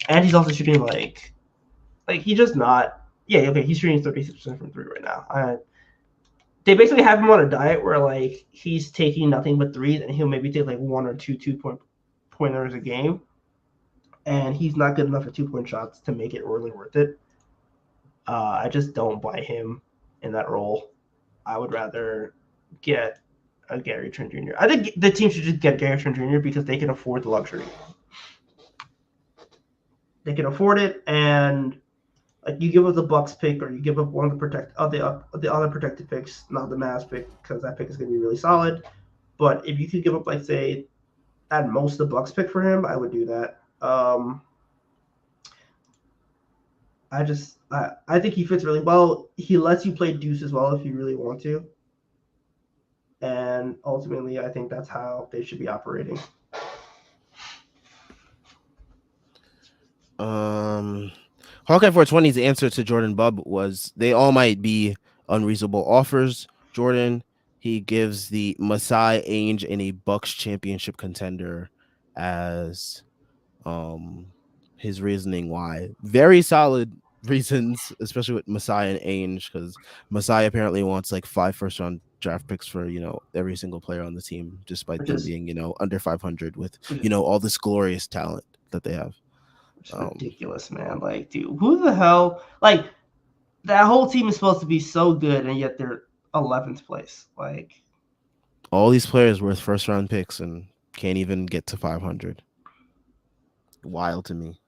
S2: and he's also shooting like he's just not. Yeah, okay, he's shooting 36% from three right now. They basically have him on a diet where like he's taking nothing but threes, and he'll maybe take like one or two pointers a game, and he's not good enough for 2 point shots to make it really worth it. I just don't buy him in that role. I would rather get a Gary Trent Jr. I think the team should just get Gary Trent Jr. because they can afford the luxury. They can afford it, and like you give up the Bucks pick or you give up one of the other protected picks, not the Mavs pick because that pick is going to be really solid. But if you could give up like say at most the Bucks pick for him, I would do that. I think he fits really well. He lets you play deuce as well if you really want to. And ultimately, I think that's how they should be operating.
S1: Hawkeye 420's answer to Jordan Bub was they all might be unreasonable offers. Jordan, he gives the Masai Ainge and a Bucks championship contender as his reasoning why. Very solid reasons, especially with Masai and Ainge, because Masai apparently wants like 5 first-round draft picks for every single player on the team, despite
S2: which
S1: them
S2: is
S1: being under 500 with
S2: which is,
S1: all this glorious talent that they have.
S2: which is ridiculous, man. Like, dude, who the hell? Like, that whole team is supposed to be so good, and yet they're 11th place. Like,
S1: all these players worth first-round picks and can't even get to 500. Wild to me.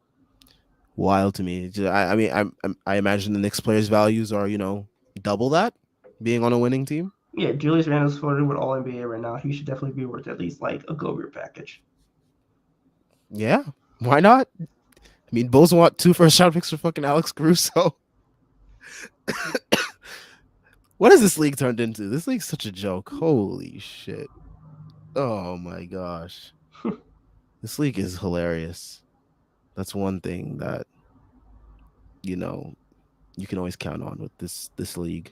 S1: Wild to me. I mean, I imagine the Knicks players' values are double that, being on a winning team.
S2: yeah, Julius Randle's flirting with All NBA right now. He should definitely be worth at least like a Gobert package.
S1: Yeah, why not? I mean, Bulls want 2 first-round picks for fucking Alex Caruso. What has this league turned into? This league's such a joke. Holy shit. Oh my gosh. This league is hilarious. That's one thing that you know you can always count on with this league.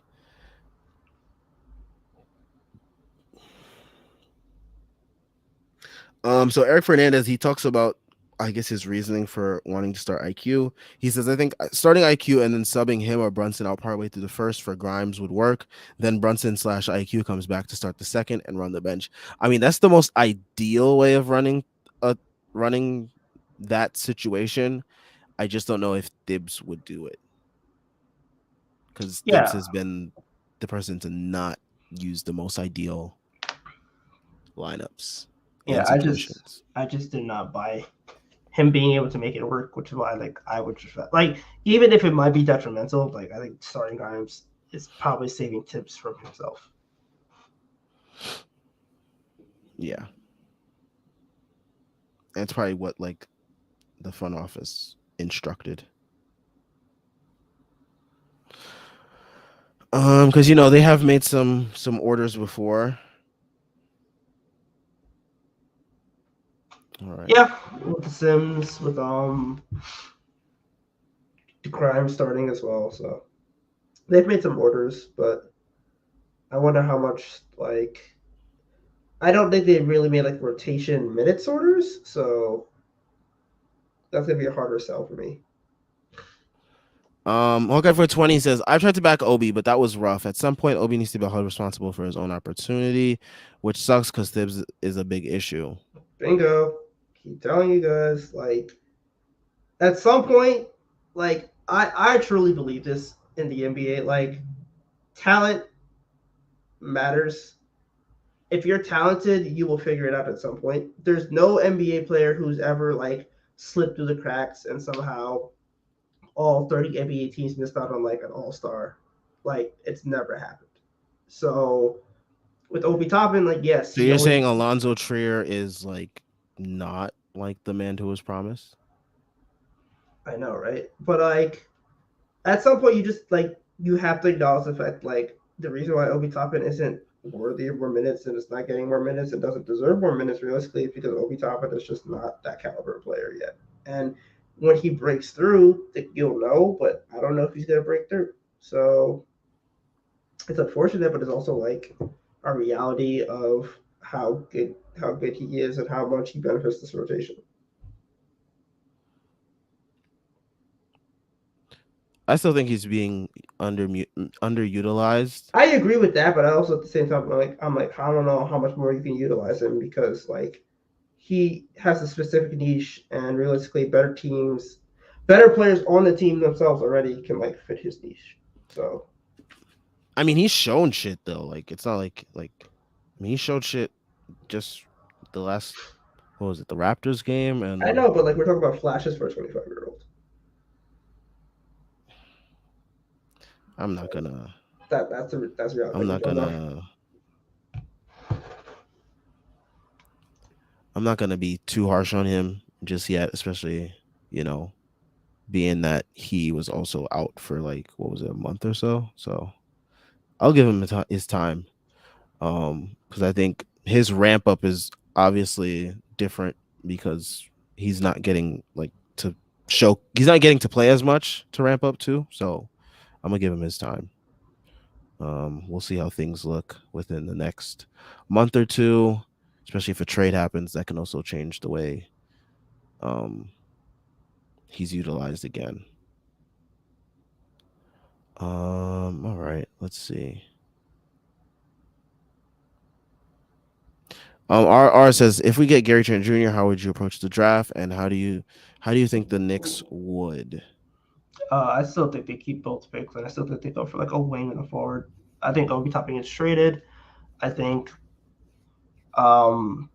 S1: So Eric Fernandez, he talks about I guess his reasoning for wanting to start IQ. He says, I think starting IQ and then subbing him or Brunson out partway through the first for Grimes would work. Then Brunson slash IQ comes back to start the second and run the bench. I mean, that's the most ideal way of running that situation. I just don't know if Thibs would do it because Thibs
S2: Yeah,
S1: has been the person to not use the most ideal lineups
S2: yeah.
S1: and situations.
S2: I just did not buy him being able to make it work, which is why like I would just like even if it might be detrimental, like I think starting Grimes is probably saving tips from himself.
S1: Yeah. And it's probably what like the front office instructed. Because they have made some orders before. All right.
S2: Yeah, with the Sims, with the crime starting as well. So they've made some orders, but I wonder how much like I don't think they really made like rotation minutes orders, so that's gonna be a harder sell for me.
S1: Okay, for 20 says, I've tried to back Obi, but that was rough. At some point, Obi needs to be held responsible for his own opportunity, which sucks because Thibs is a big issue.
S2: Bingo. Keep telling you guys, like at some point, like I truly believe this in the NBA. Like talent matters. If you're talented, you will figure it out at some point. There's no NBA player who's ever like slipped through the cracks and somehow all 30 NBA teams missed out on like an all-star. Like it's never happened. So with Obi Toppin, like yes,
S1: So
S2: he
S1: you're
S2: always
S1: saying Alonzo Trier is like not like the man who was promised?
S2: I know, right? But like at some point you just like you have to acknowledge the fact like the reason why Obi Toppin isn't worthy of more minutes and is not getting more minutes and doesn't deserve more minutes realistically is because Obi Toppin is just not that caliber player yet. And when he breaks through, you'll know, but I don't know if he's gonna break through. So it's unfortunate, but it's also like a reality of how good he is and how much he benefits this rotation.
S1: I still think he's being underutilized.
S2: I agree with that, but I also at the same time I'm like I don't know how much more you can utilize him because like he has a specific niche and realistically better players on the team themselves already can like fit his niche. So
S1: I mean, he's shown shit though. Like it's not like I mean, he showed shit just the last what was it, the Raptors game,
S2: I
S1: and
S2: know, but like we're talking about flashes for a 25-year-old.
S1: I'm not
S2: So
S1: gonna
S2: that's reality.
S1: I'm
S2: Like
S1: not gonna I'm not gonna be too harsh on him just yet, especially you know being that he was also out for like what was it, a month or so. So I'll give him his time, because I think his ramp up is obviously different because he's not getting like to he's not getting to play as much to ramp up to. So I'm gonna give him his time. We'll see how things look within the next month or two, especially if a trade happens. That can also change the way um, he's utilized again. All right, let's see. R says, if we get Gary Trent Jr., how would you approach the draft, and how do you think the Knicks would?
S2: I still think they keep both picks, and I still think they go for like a wing and a forward. I think Obi Toppin gets traded. I think um,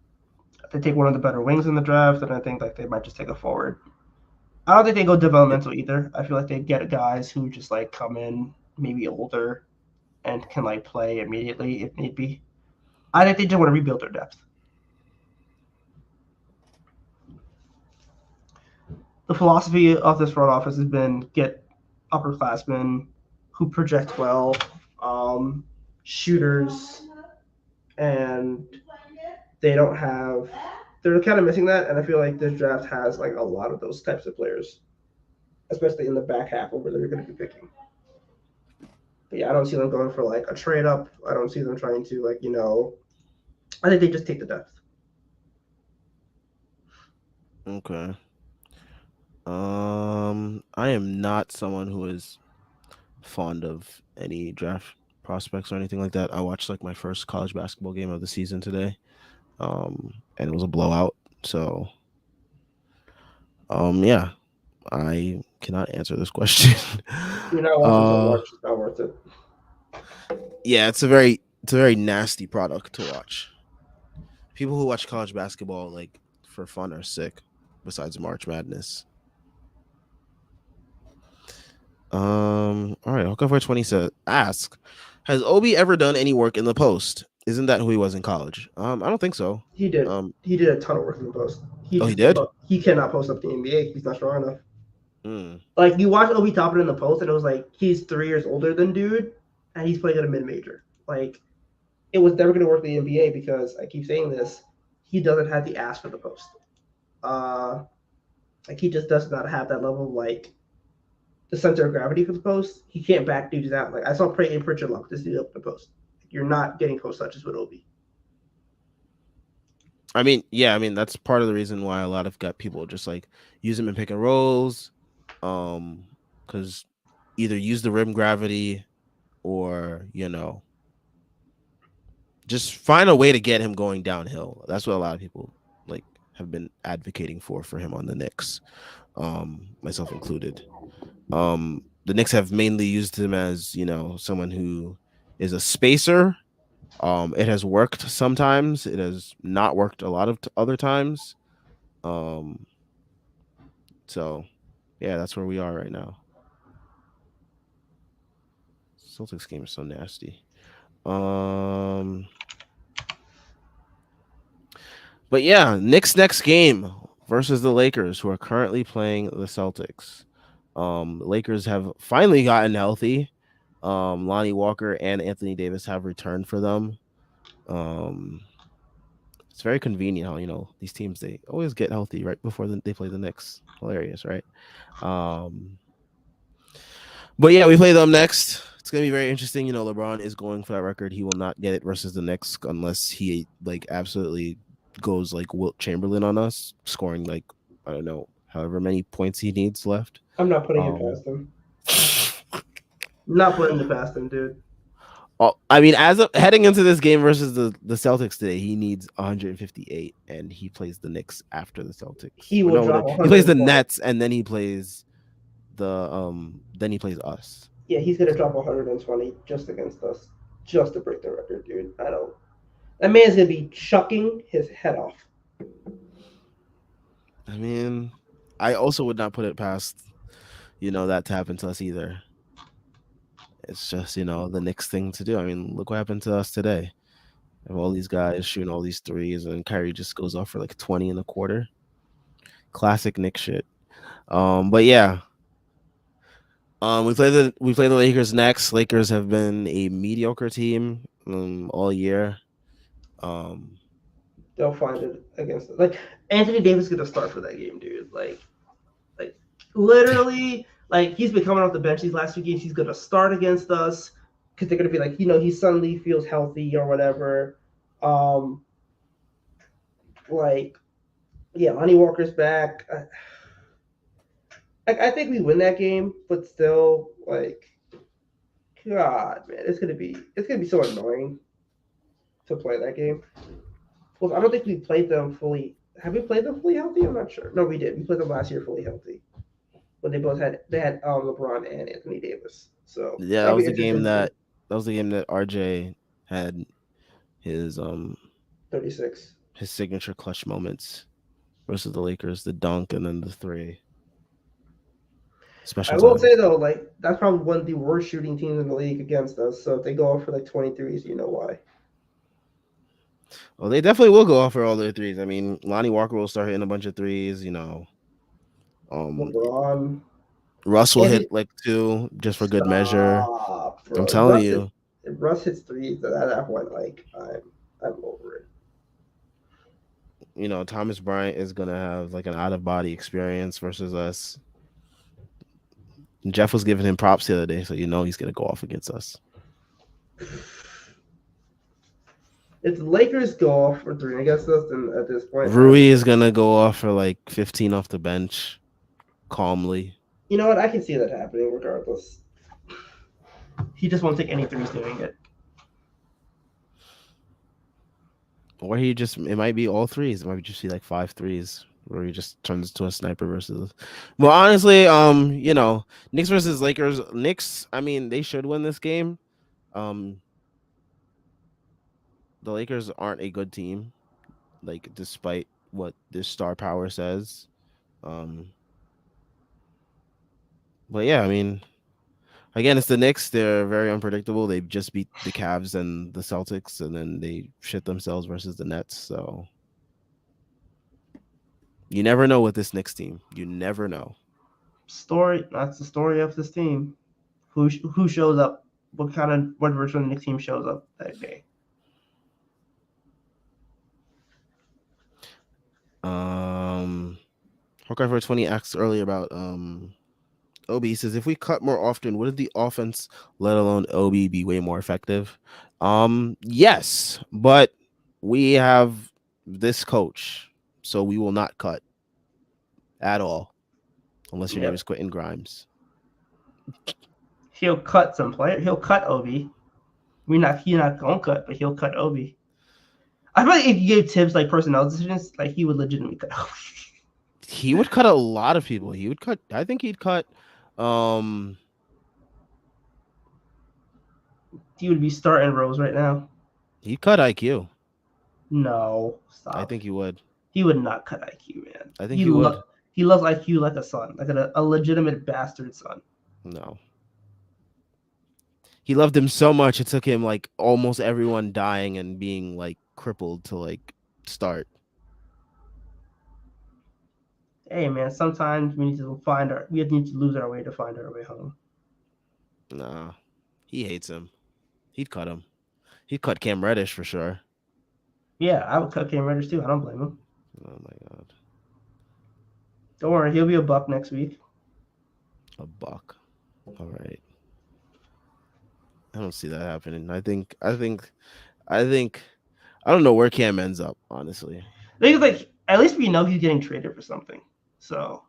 S2: they take one of the better wings in the draft, and I think like they might just take a forward. I don't think they go developmental either. I feel like they get guys who just like come in maybe older and can like play immediately if need be. I think they just want to rebuild their depth. The philosophy of this front office has been get upperclassmen who project well, um, shooters, and they don't have. They're kind of missing that, and I feel like this draft has like a lot of those types of players, especially in the back half of where they're going to be picking. But yeah, I don't see them going for like a trade up. I don't see them trying to like I think they just take the depth.
S1: Okay. I am not someone who is fond of any draft prospects or anything like that. I watched like my first college basketball game of the season today, and it was a blowout. So, yeah, I cannot answer this question.
S2: You're not watching to
S1: uh,
S2: watch. It's not worth it.
S1: yeah, it's a very nasty product to watch. People who watch college basketball like for fun are sick. Besides March Madness. All right. Hookup for 20 says, ask, has Obi ever done any work in the post? Isn't that who he was in college? I don't think so.
S2: He did.
S1: Um,
S2: He did a ton of work in the post. He
S1: oh, he
S2: just
S1: did.
S2: he cannot post up the NBA. He's not strong enough.
S1: Hmm.
S2: Like you watch Obi Toppin in the post, and it was like he's 3 years older than dude, and he's playing at a mid major. Like it was never going to work in the NBA because I keep saying this. He doesn't have the ass for the post. Uh, like he just does not have that level of like the center of gravity for the post. He can't back dudes out. Like I saw Pray Pritchard lock this dude up the post. You're not getting post touches with Obi.
S1: I mean, yeah. I mean, that's part of the reason why a lot of got people just like use him in pick and rolls, um, because either use the rim gravity or just find a way to get him going downhill. That's what a lot of people like have been advocating for him on the Knicks, myself included. The Knicks have mainly used him as someone who is a spacer. It has worked sometimes. It has not worked a lot of other times. Um, so yeah, that's where we are right now. Celtics game is so nasty. Um, but yeah, Knicks next game versus the Lakers, who are currently playing the Celtics. Lakers have finally gotten healthy. Lonnie Walker and Anthony Davis have returned for them. Um, it's very convenient how these teams they always get healthy right before they play the Knicks. Hilarious, right? Um, but yeah, we play them next. It's gonna be very interesting. LeBron is going for that record. He will not get it versus the Knicks unless he like absolutely goes like Wilt Chamberlain on us, scoring like I don't know however many points he needs left.
S2: I'm not putting it
S1: Um,
S2: past him. Not putting it past him, dude.
S1: I mean, as of heading into this game versus the Celtics today, he needs 158, and he plays the Knicks after the Celtics.
S2: He
S1: Or
S2: will
S1: no,
S2: drop
S1: he plays the
S2: 120.
S1: Nets, and then he plays us.
S2: Yeah, he's gonna drop 120 just against us, just to break the record, dude. I don't. That man's gonna be chucking his head off.
S1: I mean, I also would not put it past that to happen to us either. It's just the Knicks thing to do. I mean, look what happened to us today. Of all these guys shooting all these threes, and Kyrie just goes off for like 20 in a quarter. Classic Knicks shit. But yeah, we play the Lakers next. Lakers have been a mediocre team all year. Um,
S2: They'll find it against us. Like Anthony Davis is gonna start for that game, dude. Like literally, like he's been coming off the bench these last 2 games. He's gonna start against us because they're gonna be like, he suddenly feels healthy or whatever. Um, like yeah, Lonnie Walker's back. I think we win that game, but still, like, God, man, it's gonna be so annoying to play that game. Well, I don't think we played them fully. Have we played them fully healthy? I'm not sure. No, we did. We played them last year fully healthy when they had LeBron and Anthony Davis. So
S1: yeah, that
S2: that'll
S1: was
S2: be
S1: the game
S2: interesting to see.
S1: that RJ had his
S2: 36.
S1: his signature clutch moments versus the Lakers, the dunk and then the three special
S2: I will
S1: time.
S2: say though, like that's probably one of the worst shooting teams in the league against us. So if they go off for like 23s, you know why?
S1: Well, they definitely will go off for all their threes. I mean, Lonnie Walker will start hitting a bunch of threes. Um,
S2: LeBron,
S1: Russ will hit
S2: Anthony,
S1: like two just for good measure.
S2: stop,
S1: I'm
S2: bro.
S1: telling you,
S2: If Russ hits threes, at that point, like I'm over it.
S1: Thomas Bryant is gonna have like an out of body experience versus us. Jeff was giving him props the other day, so he's gonna go off against us.
S2: If the Lakers go off for three against us, then at this point,
S1: Rui is gonna go off for like 15 off the bench. calmly.
S2: You know what? I can see that happening regardless. He just won't take any threes doing it.
S1: Or he just it might be all threes. It might just be like five threes. Where he just turns into a sniper versus. Well, honestly, Knicks versus Lakers. Knicks. I mean, they should win this game. Um, the Lakers aren't a good team. Like, despite what this star power says. Um, but yeah, I mean, again, it's the Knicks. They're very unpredictable. They just beat the Cavs and the Celtics, and then they shit themselves versus the Nets. So you never know with this Knicks team. You never know.
S2: Story. That's the story of this team. Who shows up? What version of the Knicks team shows up that day?
S1: Um, Hawkeye for 20 asked earlier about Obi. He says if we cut more often, wouldn't the offense, let alone Obi, be way more effective? Yes, but we have this coach, so we will not cut at all unless your name is
S2: Yep.
S1: Quentin Grimes.
S2: He'll cut some player. He'll cut Obi. He's not gonna cut, but he'll cut Obi. I feel like if you gave Tibbs like personnel decisions, like he would legitimately cut Obi.
S1: He would cut a lot of people. He would cut. I think he'd cut. Um,
S2: He would be starting Rose right now.
S1: he'd cut IQ.
S2: No,
S1: I
S2: stop.
S1: think he would.
S2: He would not cut IQ, man.
S1: I think he would.
S2: He loves IQ like a son, like a legitimate bastard son.
S1: No, he loved him so much it took him like almost everyone dying and being like crippled to like start.
S2: Hey, man. Sometimes we need to lose our way to find our way home.
S1: Nah, he hates him. He'd cut him. He'd cut Cam Reddish for sure.
S2: Yeah, I would cut Cam Reddish too. I don't blame him.
S1: Oh my god,
S2: Don't worry, he'll be a buck next week.
S1: a buck. All right, I don't see that happening. I think. I don't know where Cam ends up. Honestly,
S2: I think it's like at least we know he's getting traded for something. So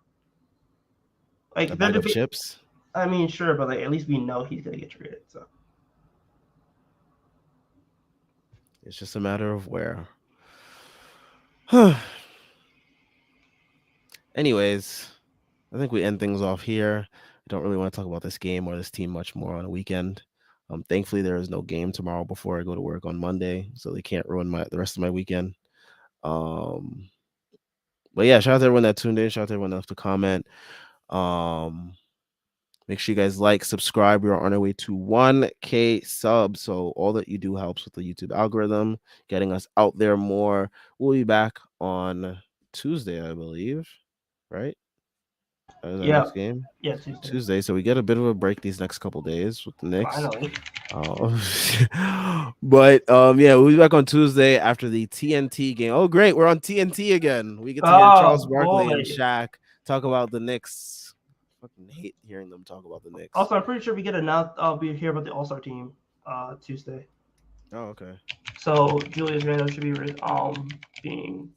S1: a
S2: like
S1: bag of chips.
S2: I mean, sure, but like at least we know he's gonna get traded. So
S1: It's just a matter of where. Anyways, I think we end things off here. I don't really want to talk about this game or this team much more on a weekend. Thankfully, there is no game tomorrow before I go to work on Monday, so they can't ruin the rest of my weekend. Um, but yeah, shout out to everyone that tuned in. Shout out to everyone that left a comment. Um, Make sure you guys like, subscribe. We are on our way to 1K subs. So all that you do helps with the YouTube algorithm, getting us out there more. We'll be back on Tuesday, I believe. Right? That is our
S2: yeah,
S1: next game.
S2: yeah, Tuesday.
S1: Tuesday. So we get a bit of a break these next couple days with the Knicks.
S2: Finally.
S1: But yeah, we'll be back on Tuesday after the TNT game. Oh, great. We're on TNT again. We get to hear Charles
S2: Oh
S1: Barkley and
S2: boy.
S1: Shaq talk about the Knicks. Fucking hate hearing them talk about the Knicks.
S2: Also, I'm pretty sure we get announced. We hear about the All Star team Tuesday.
S1: Oh, okay.
S2: So Julius Randle should be being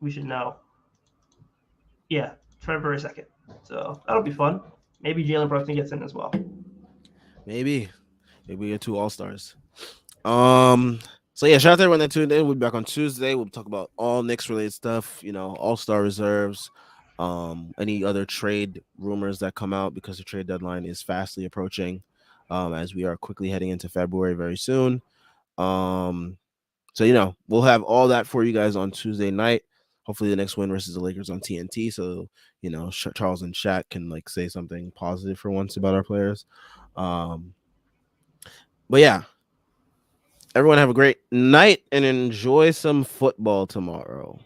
S2: we should know. Yeah, February 2nd. So that'll be fun. Maybe Jalen Brunson gets in as well.
S1: Maybe we get two All Stars. So yeah, shout out to everyone that tuned in. We'll be back on Tuesday. We'll talk about all Knicks related stuff. All Star reserves. Any other trade rumors that come out because the trade deadline is fastly approaching. As we are quickly heading into February very soon. So we'll have all that for you guys on Tuesday night. Hopefully, the next win versus the Lakers on TNT. So Charles and Shaq can like say something positive for once about our players. But yeah, everyone have a great night and enjoy some football tomorrow.